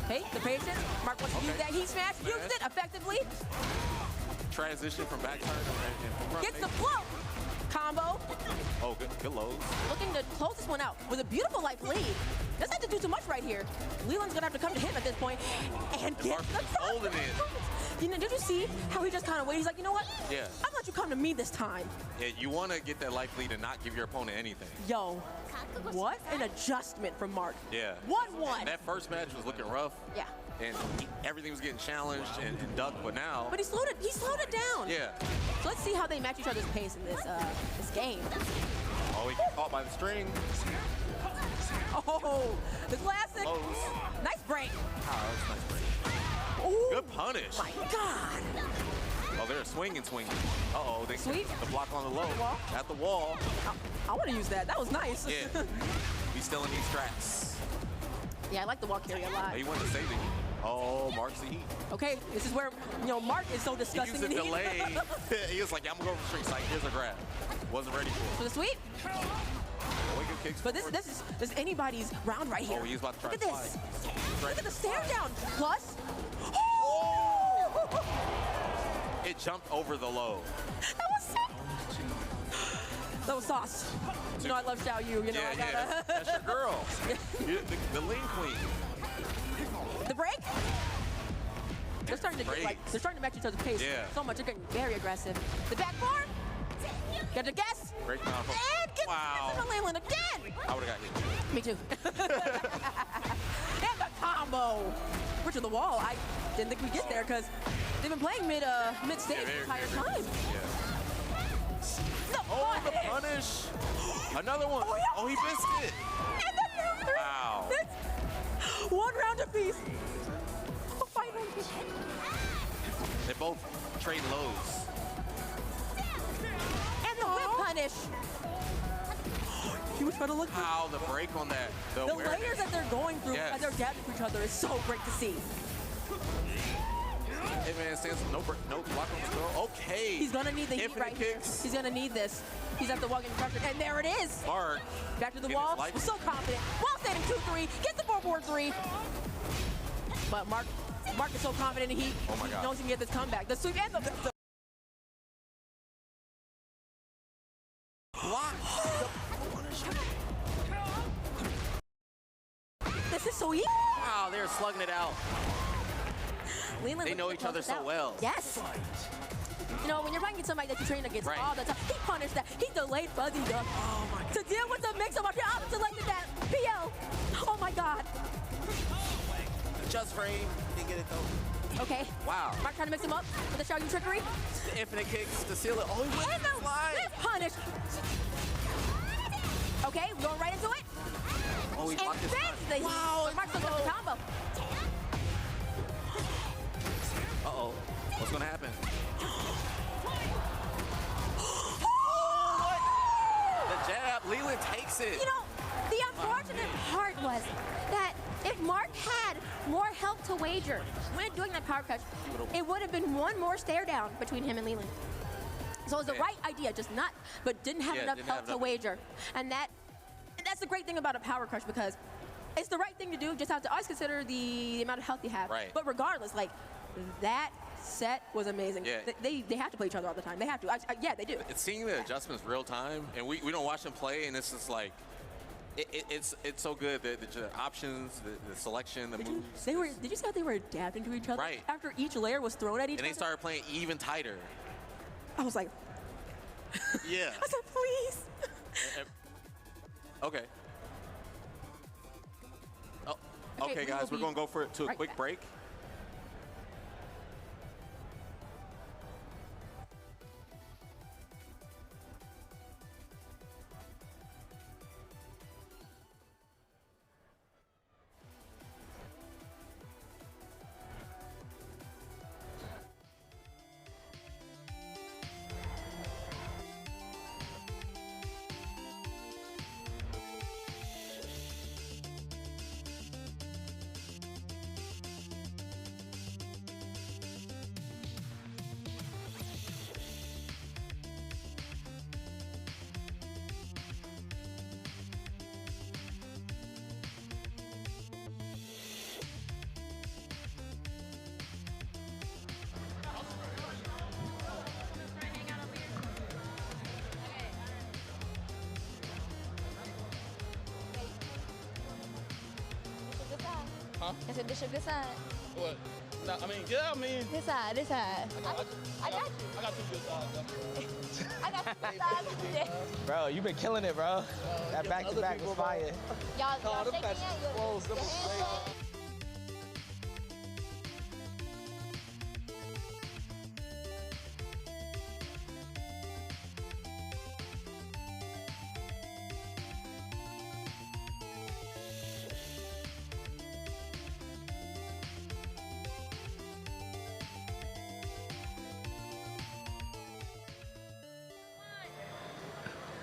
D: Hey, the patience. Mark wants to use that heat smash. Used it effectively.
C: Transition from back turn and front.
D: Gets the float. Combo.
C: Oh, good lows.
D: Looking to close this one out with a beautiful life lead. Doesn't have to do too much right here. Leland's gonna have to come to him at this point and get the
C: holding it.
D: You know, did you see how he just kind of waited? He's like, you know what?
C: Yeah.
D: I'm gonna let you come to me this time.
C: Yeah, you want to get that life lead and not give your opponent anything.
D: Yo, what an adjustment from Mark.
C: Yeah.
D: 1-1.
C: That first match was looking rough.
D: Yeah.
C: And everything was getting challenged and ducked, but now.
D: But he slowed it down.
C: Yeah.
D: So let's see how they match each other's pace in this game.
C: Oh, he got caught by the string.
D: Oh, the classic.
C: Close.
D: Nice break.
C: Oh, that's a nice break.
D: Ooh.
C: Good punish.
D: My God.
C: Oh, they're swinging. Uh-oh, they
D: Sweep.
C: the block on the low.
D: Wall.
C: At the wall.
D: I want to use that. That was nice.
C: Yeah. He's still in these tracks.
D: Yeah, I like the wall carry a lot.
C: He wanted to save it. Oh, Mark's the heat.
D: Okay, this is where, you know, Mark is so
C: He
D: disgusting.
C: used a
D: in heat.
C: delay. He was like, yeah, I'm going to go for the string. Like, here's a grab. Wasn't ready for
D: For
C: it.
D: the sweep.
C: Wicked kicks
D: But
C: forward.
D: this is anybody's round right here.
C: Oh, he's about to try
D: Look
C: to
D: at this.
C: slide.
D: Look at the stare down. Plus.
C: Oh! It jumped over the low.
D: That was sick. That was sauce. You know, I love Xiao Yu. You know,
C: Yeah,
D: I gotta.
C: yeah. That's your girl. You're the Ling queen.
D: The break. They're starting to get, like, they're starting to match each other's pace
C: Yeah.
D: so much. They're getting very aggressive. The back bar. Get a guess.
C: Great combo.
D: And get
C: Wow.
D: the Leeland again.
C: I would have got hit.
D: Me too. And the combo. Which of the wall? I didn't think we'd get there because they've been playing mid stage the entire time.
C: Yeah.
D: The
C: Oh, the punish. Another one.
D: Oh, yeah.
C: Oh, he missed it.
D: And then number.
C: Wow.
D: That's 1 round apiece. Oh, finally.
C: They both trade lows.
D: And the whip punish. He was trying to look for
C: Wow, the break on that. The awareness.
D: layers that they're going through
C: Yes.
D: as they're dabbing to each other is so great to see.
C: Hey man, stands no block on the throw. Okay.
D: He's gonna need the heat
C: Infinite
D: right
C: kicks.
D: here. He's gonna need this. He's at the wall getting pressured, and there it is.
C: Mark.
D: Back to the
C: Getting
D: wall.
C: his life.
D: Was so confident. Wall standing 2-3. Gets the 4-4-3. But Mark is so confident he
C: Oh my God.
D: knows he can get this comeback. The sweep and the
C: Block.
D: this is so easy.
C: Wow, they're slugging it out.
D: Leeland
C: They
D: was
C: know
D: able to
C: each other
D: close
C: so
D: this out.
C: well.
D: Yes. You know, when you're fighting somebody that you train against
C: Right.
D: all the time, he punished that. He delayed fuzzy duck.
C: Oh my God.
D: To deal with the mix-up of your opposite selected that. PL. Oh my God.
C: Just frame. Didn't get it though.
D: Okay.
C: Wow.
D: Mark trying to mix him up with the Xiao Yu trickery.
C: The infinite kicks to seal it. Oh, he went
D: And the
C: slide.
D: whip punish. Okay, we're going right into it.
C: Oh, he
D: And
C: blocked his
D: bends the heat.
C: Wow,
D: Mark still gets the combo.
C: Uh-oh. What's gonna happen? The jab. Leeland takes it.
B: You know, the unfortunate part was that if Mark had more help to wager when doing that power catch, it would have been one more stare down between him and Leeland. So it was the
C: Yeah.
B: right idea, just not, but didn't have
C: Yeah,
B: enough
C: didn't
B: help
C: have
B: to
C: enough.
B: wager. And that's the great thing about a power crush because it's the right thing to do, just have to always consider the amount of health you have.
C: Right.
B: But regardless, like, that set was amazing.
C: Yeah.
B: They have to play each other all the time. They have to. Yeah, they do.
C: It's seeing the adjustments real time, and we don't watch them play, and it's just like, it's so good. The options, the selection, the moves.
D: Did you see how they were adapting to each other?
C: Right.
D: After each layer was thrown at each
C: And
D: other?
C: they started playing even tighter.
D: I was like,
C: Yeah.
D: I said, please.
C: Okay. Oh,
D: Okay,
C: okay,
D: we
C: guys,
D: will
C: we're gonna go for a
D: right
C: quick
D: back.
C: break.
F: Huh?
B: I said this should this side.
F: What? No, I mean, yeah, I mean.
B: This side, this side. I got you.
F: I got 2 good sides, though.
B: I got two sides.
A: Bro, you've been killing it, bro. That back-to-back was fire.
B: Y'all shaking yet? Your hands?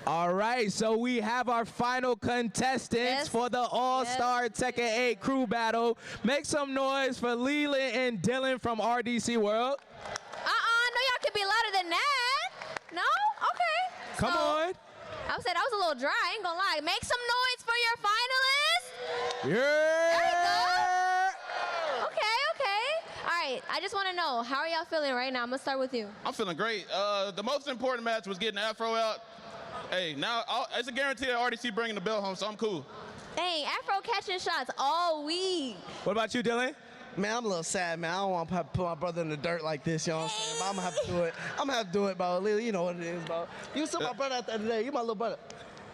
A: All right, so we have our final contestants for the All-Star Tekken 8 crew battle. Make some noise for Leeland and Dylan from RDC World.
B: No, y'all can be louder than that. No? Okay.
A: Come on.
B: I said I was a little dry, I ain't gonna lie. Make some noise for your finalists.
A: Yeah.
B: There we go. Okay. All right, I just want to know, how are y'all feeling right now? I'm gonna start with you.
F: I'm feeling great. The most important match was getting Afro out. Hey, now it's a guarantee that RDC bringing the belt home, so I'm cool.
B: Dang, Afro catching shots all week.
A: What about you, Dylan?
G: Man, I'm a little sad, man. I don't want to put my brother in the dirt like this, you know what I'm saying? But I'm going to have to do it. I'm going to have to do it, bro. Lily, you know what it is, bro. You still my brother at the end of the day. You my little brother.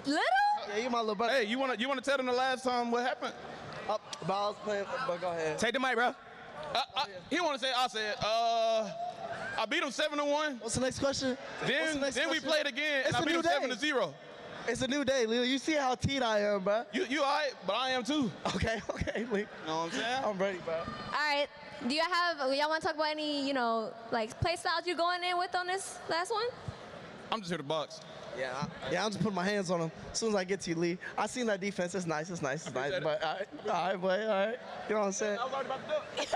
B: Little?
G: Yeah, you my little brother.
F: Hey, you wanna tell them the last time what happened?
G: But I was playing, but go ahead.
A: Take the mic, bro.
F: He want to say, I said, I beat him 7-1.
G: What's the next question?
F: Then we played again, and I beat him 7-0.
G: It's a new day, Lil. You see how teed I am, bro.
F: You all right, but I am too.
G: Okay, Ling.
F: You know what I'm saying?
G: I'm ready, bro.
B: All right. Do y'all want to talk about any, like play styles you going in with on this last one?
F: I'm just here to box.
G: Yeah, I'm just putting my hands on him as soon as I get to you, Lee. I seen that defense. It's nice. But all right, boy. All right. You know what I'm saying?
F: I was already about to do it.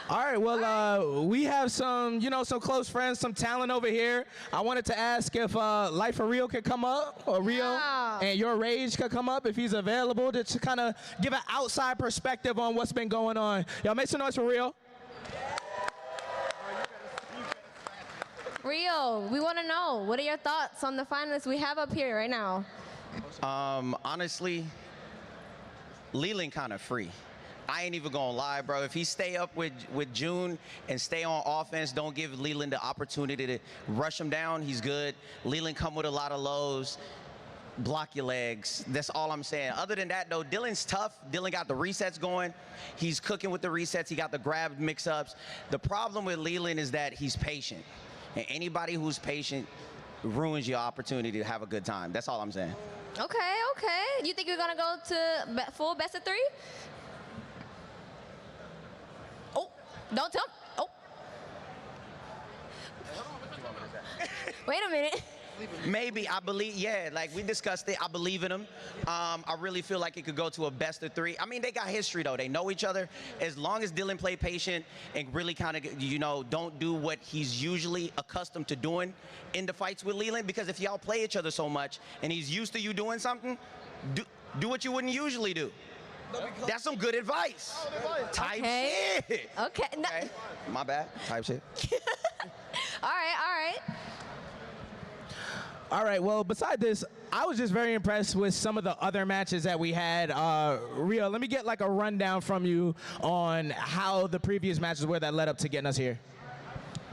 A: All right, well, we have some, some close friends, some talent over here. I wanted to ask if Life for Real could come up, or Rio, and Your Rage could come up if he's available to kind of give an outside perspective on what's been going on. Y'all make some noise for Rio.
B: Rio, we want to know, what are your thoughts on the finalists we have up here right now?
H: Honestly, Leeland kind of free. I ain't even gonna lie, bro. If he stay up with June and stay on offense, don't give Leeland the opportunity to rush him down, he's good. Leeland come with a lot of lows. Block your legs. That's all I'm saying. Other than that, though, Dylan's tough. Dylan got the resets going. He's cooking with the resets. He got the grab mix-ups. The problem with Leeland is that he's patient. And anybody who's patient ruins your opportunity to have a good time. That's all I'm saying.
B: Okay. You think you're going to go to full best of 3? Oh, don't tell me. Oh. Wait a minute.
H: Maybe, I believe, yeah, like we discussed it, I believe in them. I really feel like it could go to a best of 3. I mean, they got history though, they know each other. As long as Dylan play patient and really kind of, don't do what he's usually accustomed to doing in the fights with Leeland, because if y'all play each other so much and he's used to you doing something, do what you wouldn't usually do. That's some good advice. Type shit.
B: Okay. No.
H: Okay. My bad. Type shit.
B: All right.
A: All right, well, beside this, I was just very impressed with some of the other matches that we had. Rio, let me get like a rundown from you on how the previous matches were that led up to getting us here.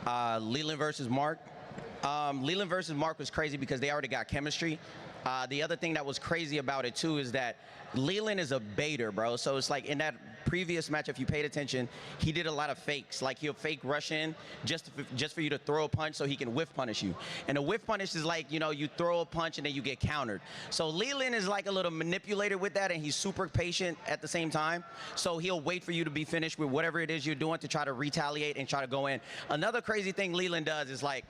H: Leeland versus Mark. Leeland versus Mark was crazy because they already got chemistry. The other thing that was crazy about it too is that Leeland is a baiter, bro. So it's like in that previous match, if you paid attention, he did a lot of fakes. Like he'll fake rush in just for you to throw a punch so he can whiff punish you. And a whiff punish is like, you throw a punch and then you get countered. So Leeland is like a little manipulator with that, and he's super patient at the same time. So he'll wait for you to be finished with whatever it is you're doing to try to retaliate and try to go in. Another crazy thing Leeland does is like,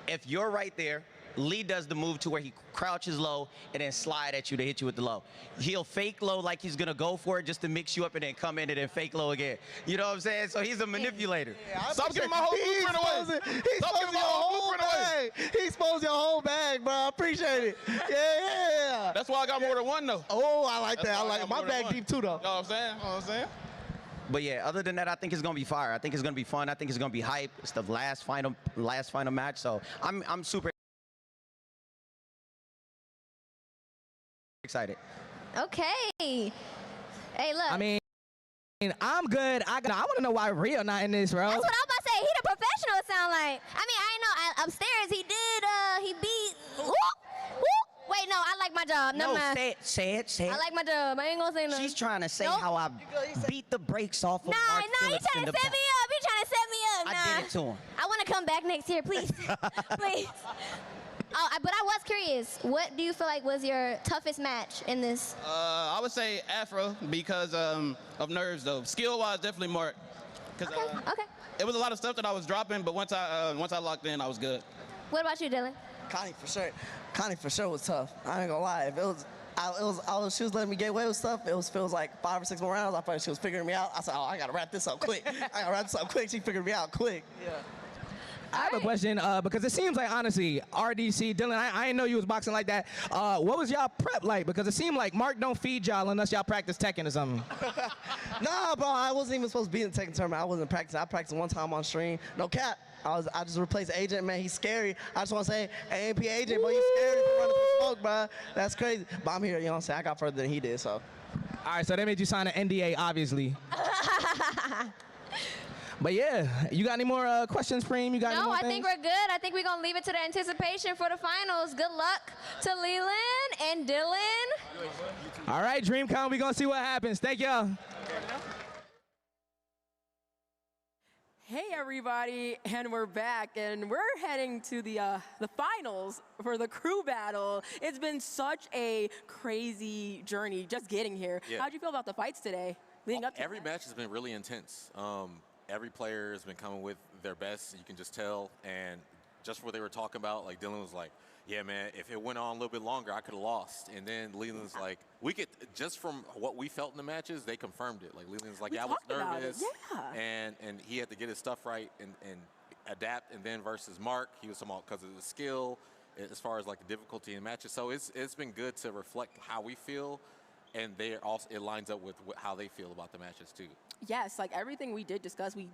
H: if you're right there, Lee does the move to where he crouches low and then slide at you to hit you with the low. He'll fake low like he's gonna go for it just to mix you up and then come in and then fake low again. You know what I'm saying? So he's a manipulator.
G: Yeah,
F: Stop giving my whole blueprint away.
G: Stop giving my whole blueprint away. He exposed your whole bag, bro. I appreciate it. Yeah.
F: That's why I got more than one, though.
G: Oh, I like that. I like it. My bag deep, too, though.
F: You know what I'm saying?
H: But yeah, other than that, I think it's gonna be fire. I think it's gonna be fun. I think it's gonna be hype. It's the last final match. So I'm super excited.
B: Okay. Hey, look.
A: I mean, I'm good. I want to know why Rio not in this, bro.
B: That's what I'm about to say. He the professional, it sound like. I mean, I know upstairs he did, he beat. Wait, no, I like my job. Never mind.
H: Say it.
B: I like my job. I ain't gonna say nothing.
H: She's trying to say
B: Nope.
H: how I beat the brakes off of Mark
B: Nah, he
H: Phillips
B: trying
H: in
B: to
H: the
B: set me
H: back.
B: up. He trying to set me up.
H: I
B: Nah.
H: did it to him.
B: I want to come back next year, please. Please. Oh, but I was curious. What do you feel like was your toughest match in this?
F: I would say Afro because of nerves, though. Skill-wise, definitely Mark. Because
B: Okay.
F: it was a lot of stuff that I was dropping, but once I locked in, I was good.
B: What about you, Dylan?
G: Connie for sure. Connie for sure was tough. I ain't gonna lie. If she was letting me get away with stuff. It feels like 5 or 6 more rounds. I thought she was figuring me out. I said, oh, I gotta wrap this up quick. She figured me out quick. Yeah.
A: I have a question because it seems like, honestly, RDC, Dylan, I didn't know you was boxing like that. What was y'all prep like? Because it seemed like Mark don't feed y'all unless y'all practice Tekken or something.
G: Nah, bro, I wasn't even supposed to be in the Tekken tournament. I wasn't practicing. I practiced one time on stream. No cap. I just replaced Agent, man. He's scary. I just want to say, AMP Agent, but you scary for running for smoke, bro. That's crazy. But I'm here, you know what I'm saying? I got further than he did, so.
A: All right, so they made you sign an NDA, obviously. But yeah, you got any more questions, Preem? You got any
B: No,
A: more
B: I
A: things?
B: think we're good. I think we're going to leave it to the anticipation for the finals. Good luck to Leeland and Dylan.
A: All right, Dreamcon, we're going to see what happens. Thank y'all.
D: Hey everybody, and we're back, and we're heading to the finals for the crew battle. It's been such a crazy journey just getting here.
C: Yeah.
D: How'd you feel about the fights today, leading up to
C: Every match has been really intense. Every player has been coming with their best. You can just tell. And just what they were talking about, like Dylan was like, yeah, man, if it went on a little bit longer, I could have lost. And then Leeland's like, we could, just from what we felt in the matches, they confirmed it. Like Leeland's like, yeah, I was nervous. And he had to get his stuff right and adapt. And then versus Mark, he was talking about because of the skill, as far as like the difficulty in matches. So it's been good to reflect how we feel. And they also, it lines up with how they feel about the matches too.
D: Yes, like everything we did discuss, we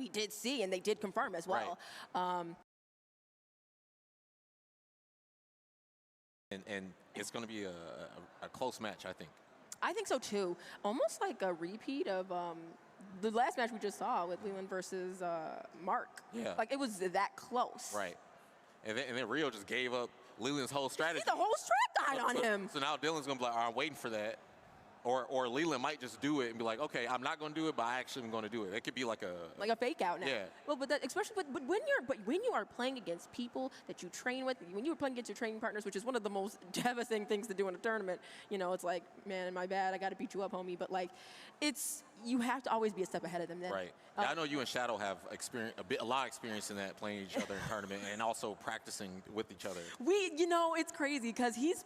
D: did see, and they did confirm as well.
C: Right. And it's going to be a close match, I think.
D: I think so too. Almost like a repeat of the last match we just saw with Leeland versus Mark.
C: Yeah.
D: Like it was that close.
C: Right. And then Rio just gave up Leland's whole strategy.
D: The whole strat died on him.
C: So now Dylan's going to be like, all right, I'm waiting for that. Or Leeland might just do it and be like, okay, I'm not going to do it, but I actually am going to do it. It could be like a
D: fake out now.
C: Yeah.
D: Well, but that, especially but when you are playing against people that you train with, when you are playing against your training partners, which is one of the most devastating things to do in a tournament, you know, it's like, man, my bad, I got to beat you up, homie. But like, you have to always be a step ahead of them. Then.
C: Right. I know you and Shadow have a lot of experience in that, playing each other in tournament and also practicing with each other.
D: It's crazy because he's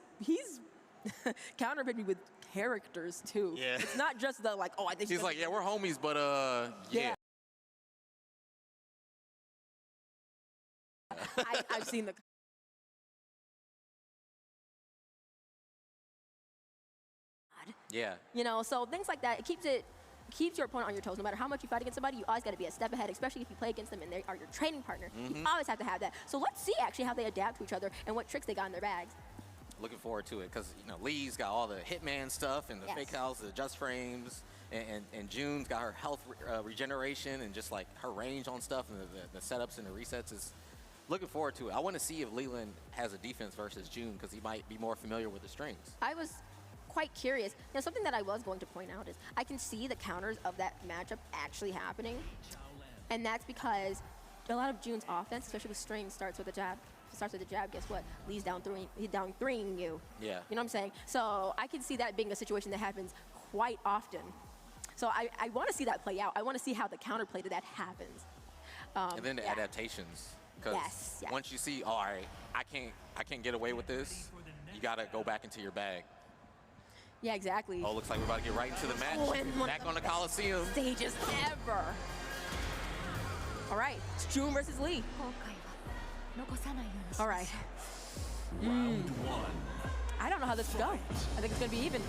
D: counterpicked me with characters too.
C: Yeah.
D: It's not just the like, oh, I think
C: he's like, yeah, we're homies, but yeah.
D: I've seen the.
C: Yeah.
D: You know, so things like that, it keeps your opponent on your toes. No matter how much you fight against somebody, you always got to be a step ahead, especially if you play against them and they are your training partner. You always have to have that. So let's see actually how they adapt to each other and what tricks they got in their bags.
C: Looking forward to it because, you know, Lee's got all the Hitman stuff and the fake house, the adjust frames, and June's got her health regeneration and just like her range on stuff and the setups and the resets is looking forward to it. I want to see if Leeland has a defense versus June because he might be more familiar with the strings.
D: I was quite curious. Now, something that I was going to point out is I can see the counters of that matchup actually happening, and that's because a lot of June's offense, especially with strings, starts with a jab. Starts with a jab, guess what? Lee's down threeing you.
C: Yeah.
D: You know what I'm saying? So I can see that being a situation that happens quite often. So I want to see that play out. I want to see how the counterplay to that happens.
C: And then the adaptations. Because once you see, all right, I can't get away with this, you got to go back into your bag.
D: Yeah, exactly.
C: Oh, looks like we're about to get right into the match. Back on the Coliseum.
D: Stages ever. All right, it's June versus Lee. All right.
E: Round one.
D: I don't know how this will go. I think it's going to be even.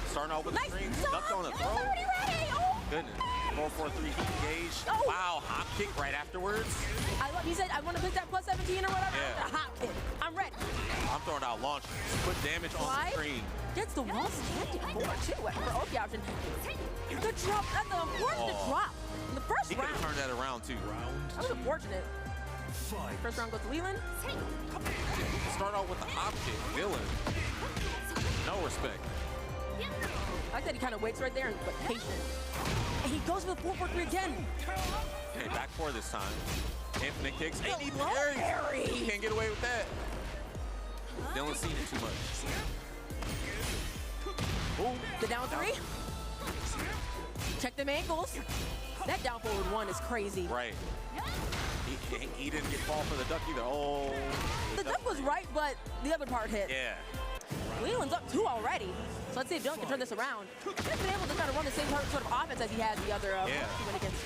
C: Starting off with the strings, ducked on a throw. Goodness. 4-4-3 engage.
D: Oh.
C: Wow, hop kick right afterwards.
D: He said, I want to put that plus 17 or whatever.
C: Yeah.
D: A hop kick. I'm ready.
C: I'm throwing out launch. Put damage on the screen.
D: Gets the wall standing for OP option. The drop, that's the unfortunate drop. In the first
C: He could
D: round.
C: have turned that around too.
D: That was unfortunate. First round goes to Leeland.
C: Start out with the hop kick. Villain. No respect.
D: I like that he kind of waits right there, but patient. And he goes for the 4-4-3 again.
C: Okay, back four this time. Infinite kicks. And he
D: Low
C: parries.
D: parry.
C: He can't get away with that. Dylan's seen it too much. Ooh.
D: The down three. Check them ankles. That down forward one is crazy.
C: Right. He didn't get fall for the duck either. Oh.
D: The duck was right, but the other part hit.
C: Yeah.
D: Leland's up 2 already. So let's see if Dylan can turn this around. He's been able to kind of run the same sort of offense as he had the other
C: Yeah.
D: he went against.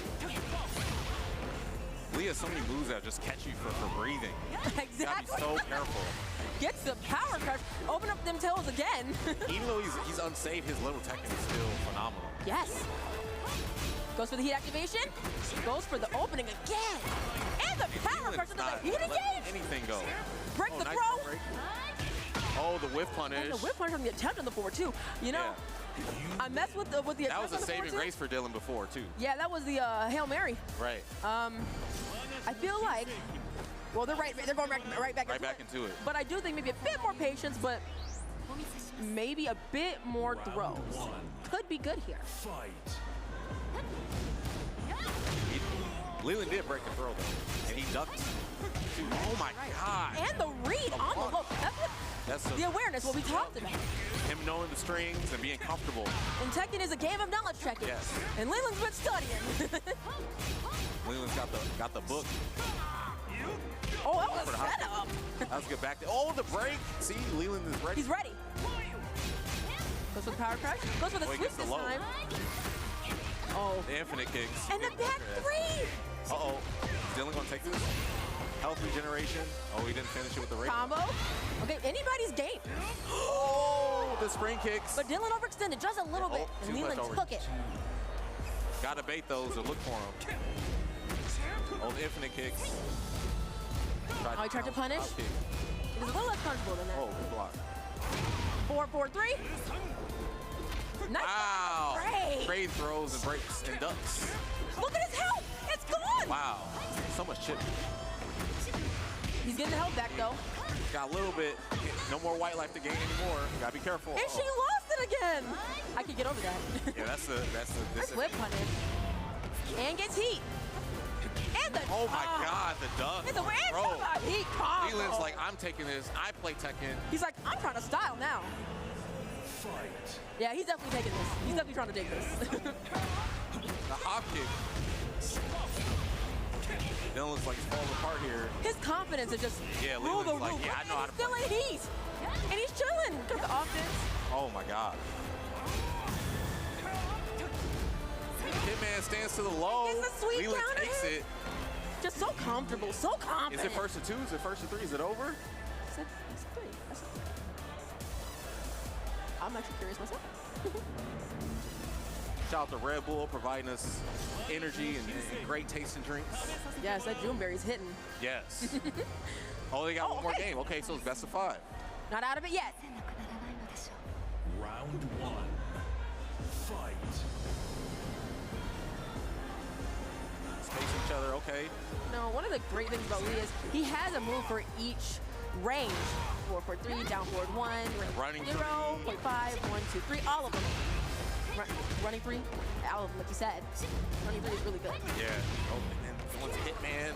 C: Lee has so many moves that just catch you for breathing.
D: Exactly.
C: You gotta be so careful.
D: Gets the power crush. Open up them toes again.
C: Even though he's unsafe, his little Tekken is still phenomenal.
D: Yes. Goes for the heat activation. Goes for the opening again. And the power crush into the heat engage.
C: Anything go.
D: Break the
C: nice
D: throw.
C: break. Oh, the whiff punish.
D: And the whip punch on the attempt on the 4-2. You know, I messed with the attempt
C: That was a
D: on the
C: saving
D: 4-2.
C: grace for Dylan before too.
D: Yeah, that was the Hail Mary.
C: Right.
D: I feel like, well, they're going right back
C: into it.
D: But I do think maybe a bit more patience, but maybe a bit more throws. Could be good here.
C: Leland did break the throw though, and he ducked. Oh my God!
D: And the read on the low. That's the awareness, what we talked about.
C: Him knowing the strings and being comfortable.
D: And Tekken is a game of knowledge checking.
C: Yes.
D: And Leland's been studying.
C: Leland's got the book.
D: Oh, that was a setup.
C: That was good back there. Oh, the break. See, Leland is ready.
D: He's ready. Goes for the power crush. Goes for the switch this time. Oh.
C: The infinite kicks.
D: And the back three.
C: Uh-oh. Is Dylan gonna take this? Health regeneration. Oh, he didn't finish it with the
D: combo. Okay, anybody's game.
C: Oh, the spring kicks.
D: But Dylan overextended just a little bit, and Leland took it.
C: Gotta bait those or look for them. Oh, the infinite kicks.
D: He tried to punish. It was a little less punishable than that.
C: Oh, good block.
D: 4-4-3. Nice.
C: Wow.
D: Great.
C: Trade throws and breaks and ducks.
D: Look at his health. It's gone.
C: Wow. So much chip.
D: He's getting the health back, though.
C: Got a little bit. No more white life to gain anymore. Gotta be careful.
D: And she lost it again. I could get over that.
C: Yeah, that's the.
D: Nice whip punish. And gets heat. And the.
C: Oh my God, the duck.
D: And the heat combo.
C: Leland's like, I'm taking this. I play Tekken.
D: He's like, I'm trying to style now. Yeah, he's definitely taking this. He's definitely trying to take this.
C: The hop kick. Dylan looks like he's falling apart here.
D: His confidence is just
C: Leland's like, yeah, I know how to play.
D: Still in heat. And he's chilling. Look at the offense.
C: Oh my God. Hitman stands to the low.
D: It's a sweet
C: Leland
D: counter
C: takes
D: hit.
C: it.
D: Just so comfortable, so confident.
C: Is it first to two? Is it first to three? Is it over?
D: It's three. I'm actually curious myself.
C: Shout out to Red Bull providing us energy and great tasting drinks.
D: Yes, that Juneberry's hitting.
C: Yes. Oh, they got one more game. Okay, so it's best of 5.
D: Not out of it yet.
E: Round 1. Fight.
C: Space each other, okay.
D: No, one of the great things about Lee is he has a move for each range. 4-4-3, down forward 1,
C: Running
D: 0, 0.5, 1, 2, 3, all of them. Running 3, all of them, like you said. Running 3 is really good.
C: Yeah. Oh, and then going to Hitman.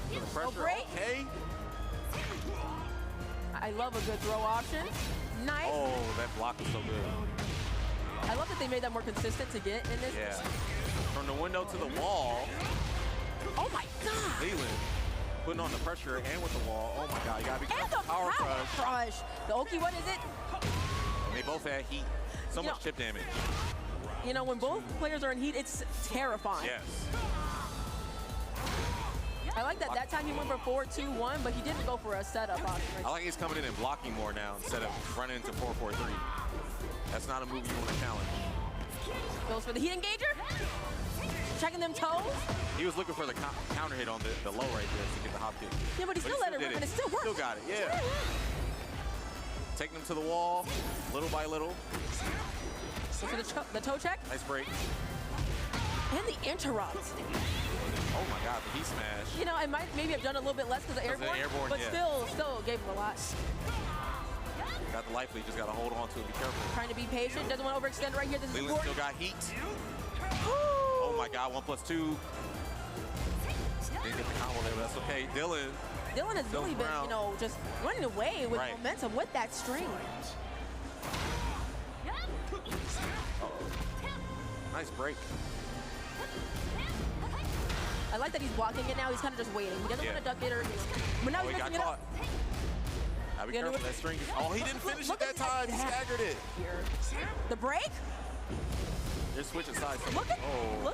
C: For the pressure.
D: Break.
C: Okay.
D: I love a good throw option. Nice.
C: Oh, that block is so good.
D: I love that they made that more consistent to get in this.
C: Yeah. From the window to the wall.
D: Oh my God.
C: Leland putting on the pressure and with the wall. Oh my God, you gotta be
D: And
C: careful.
D: the
C: Power crush.
D: The Oki, what is it?
C: And they both had heat. So much chip damage.
D: You know, when both players are in heat, it's terrifying.
C: Yes.
D: I like that time he went for 4-2-1, but he didn't go for a setup option.
C: I like he's coming in and blocking more now instead of running into 4-4-3. That's not a move you want to challenge.
D: Goes for the heat engager. Checking them toes.
C: He was looking for the counter hit on the low right there to get the hop kick.
D: Yeah, but he still let it rip and it still worked.
C: Still got it, yeah. Taking him to the wall, little by little.
D: So for the toe check.
C: Nice break.
D: And the interrupt.
C: Oh my God, the heat smash.
D: You know, I might maybe have done a little bit less because of airborne, but
C: yeah.
D: still gave him a lot.
C: Got the life lead, just got to hold on to it, be careful.
D: Trying to be patient, doesn't want to overextend right here. This is
C: Leeland
D: important.
C: still got heat. Oh my God, 1+2. Didn't get the combo there, but that's okay. Dylan
D: has really been, you know, just running away with momentum with that string.
C: Nice break.
D: I like that he's blocking it now. He's kind of just waiting. He doesn't want to duck it or, but now he's messing it up.
C: Gotta be careful, that string. Oh, he didn't finish it that time. He staggered it.
D: The break?
C: They're switching sides.
D: Look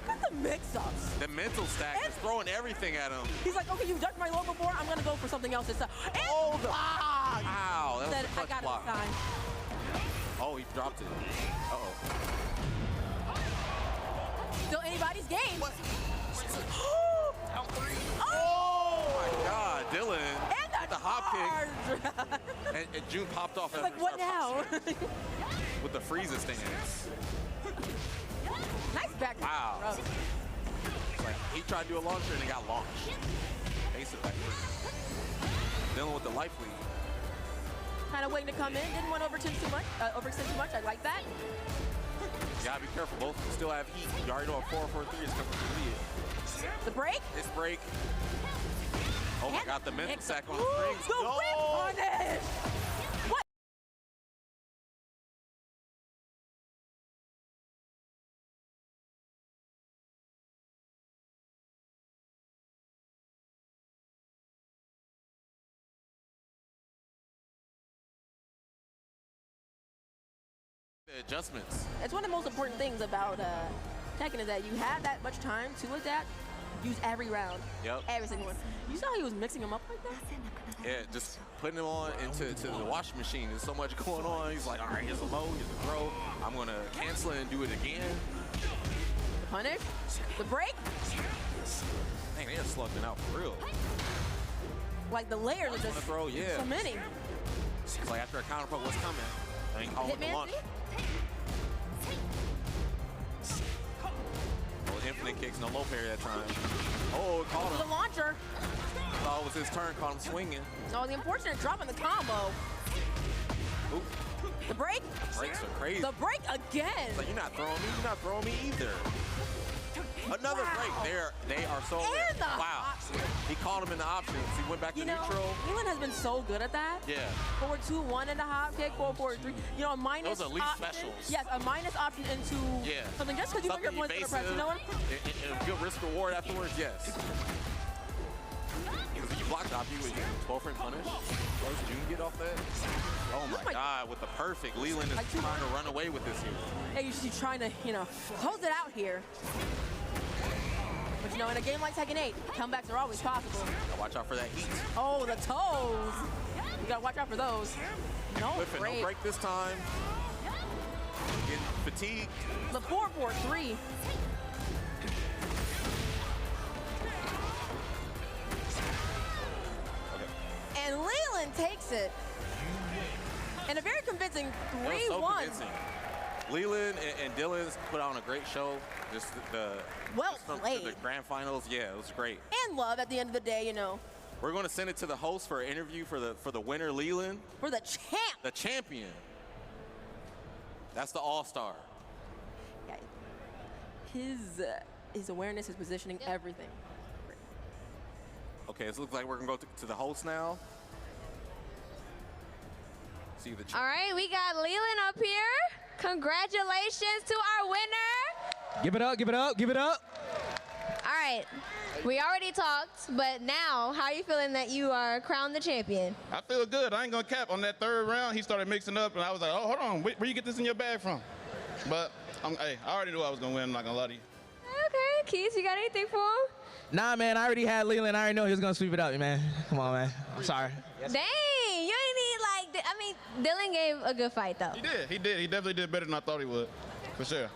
D: at the mix-ups.
C: The mental stack is throwing everything at him.
D: He's like, okay, you've ducked my low before. I'm going to go for something else this time. And
C: oh, wow. That was a clutch block. Oh, he dropped it. Uh-oh.
D: Still anybody's game.
C: What? Oh, my God. Dylan.
D: And
C: the hop kick. and June popped off.
D: Like, what now?
C: With the freezer stance.
D: Nice back.
C: Wow. Like, he tried to do a launcher and it got launched. Basic back. Dylan with the life lead.
D: Kind of waiting to come in. Didn't want to overextend too much. I like that.
C: You gotta be careful. Both still have heat. You already know a 4-4-3 is coming to the lead.
D: The break?
C: This break. Oh my God, the mental sack on the strings.
D: The whip punish! What?
C: The adjustments.
D: It's one of the most important things about Tekken is that you have that much time to adapt. Use every round.
C: Yep.
D: Every single one. You saw how he was mixing them up like that?
C: Yeah, just putting him on into the washing machine. There's so much going on. He's like, all right, here's a low, here's a throw. I'm going to cancel it and do it again.
D: The punish. The break.
C: Dang, they are slugging out for real.
D: Like the layers are just
C: throw, yeah.
D: so many.
C: It's like after a counter poke, what's coming? I ain't calling the launch. Infinite kicks, no low parry that time. Oh, it caught him.
D: The launcher.
C: Thought it was his turn, caught him swinging.
D: Oh, the unfortunate drop in the combo.
C: Oop.
D: The break.
C: Breaks are crazy.
D: The break again.
C: It's like, you're not throwing me either. Another break. They are so rare. Wow. He caught him in the options. He went back to neutral.
D: Leeland has been so good at that.
C: Yeah.
D: 4-2-1 in the hop kick, 4-4-3. You know, a minus
C: those are elite
D: option.
C: specials.
D: Yes, a minus option into something just because you know your points gonna press. You know what?
C: And a good risk reward afterwards, yes. Because if you block top, you would 12-frame punish. Does June get off that? Oh my God, with the perfect. Leeland is trying to run away with this here.
D: Yeah, you're just trying to, you know, close it out here. But you know, in a game like Tekken 8, comebacks are always possible.
C: Gotta watch out for that heat.
D: Oh, the toes. You gotta watch out for those. No break.
C: No break this time. Getting fatigued.
D: The 4-4-3. And Leeland takes it. And a very convincing 3-1.
C: So convincing. Leeland and Dylan's put on a great show. Just the
D: played.
C: The grand finals, yeah, it was great.
D: And love at the end of the day, you know.
C: We're going to send it to the host for an interview for the winner, Leeland.
D: For the champ.
C: The champion. That's the all-star.
D: Yeah. His awareness, his positioning, everything.
C: Okay, so it looks like we're going to go to the host now. See the
B: all right, we got Leeland up here. Congratulations to our winner.
A: Give it up, give it up, give it up.
B: All right, we already talked, but now, how are you feeling that you are crowned the champion?
F: I feel good. I ain't gonna cap. On that third round, he started mixing up, and I was like, oh, hold on, where you get this in your bag from? But, hey, I already knew I was gonna win, I'm not gonna lie to you.
B: Okay, Keith, you got anything for him?
A: Nah, man, I already had Leeland. I already know he was gonna sweep it up, man. Come on, man. I'm sorry.
B: Dang, you ain't need like, I mean, Dylan gave a good fight though.
F: He did. He definitely did better than I thought he would, for sure.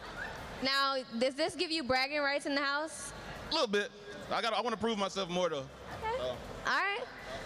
B: Now, does this give you bragging rights in the house?
F: A little bit. I want to prove myself more though.
B: Okay. All right.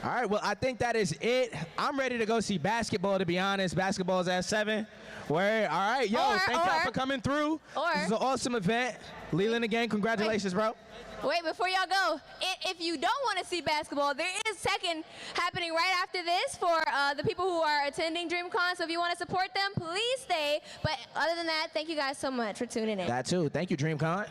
A: All right, well, I think that is it. I'm ready to go see basketball, to be honest. Basketball's at 7. Word. All right, yo, thank y'all for coming through. This is an awesome event. Leeland, again, congratulations, bro.
B: Wait, before y'all go, if you don't want to see basketball, there is Tekken happening right after this for the people who are attending Dreamcon. So if you want to support them, please stay. But other than that, thank you guys so much for tuning in.
A: That too. Thank you, Dreamcon.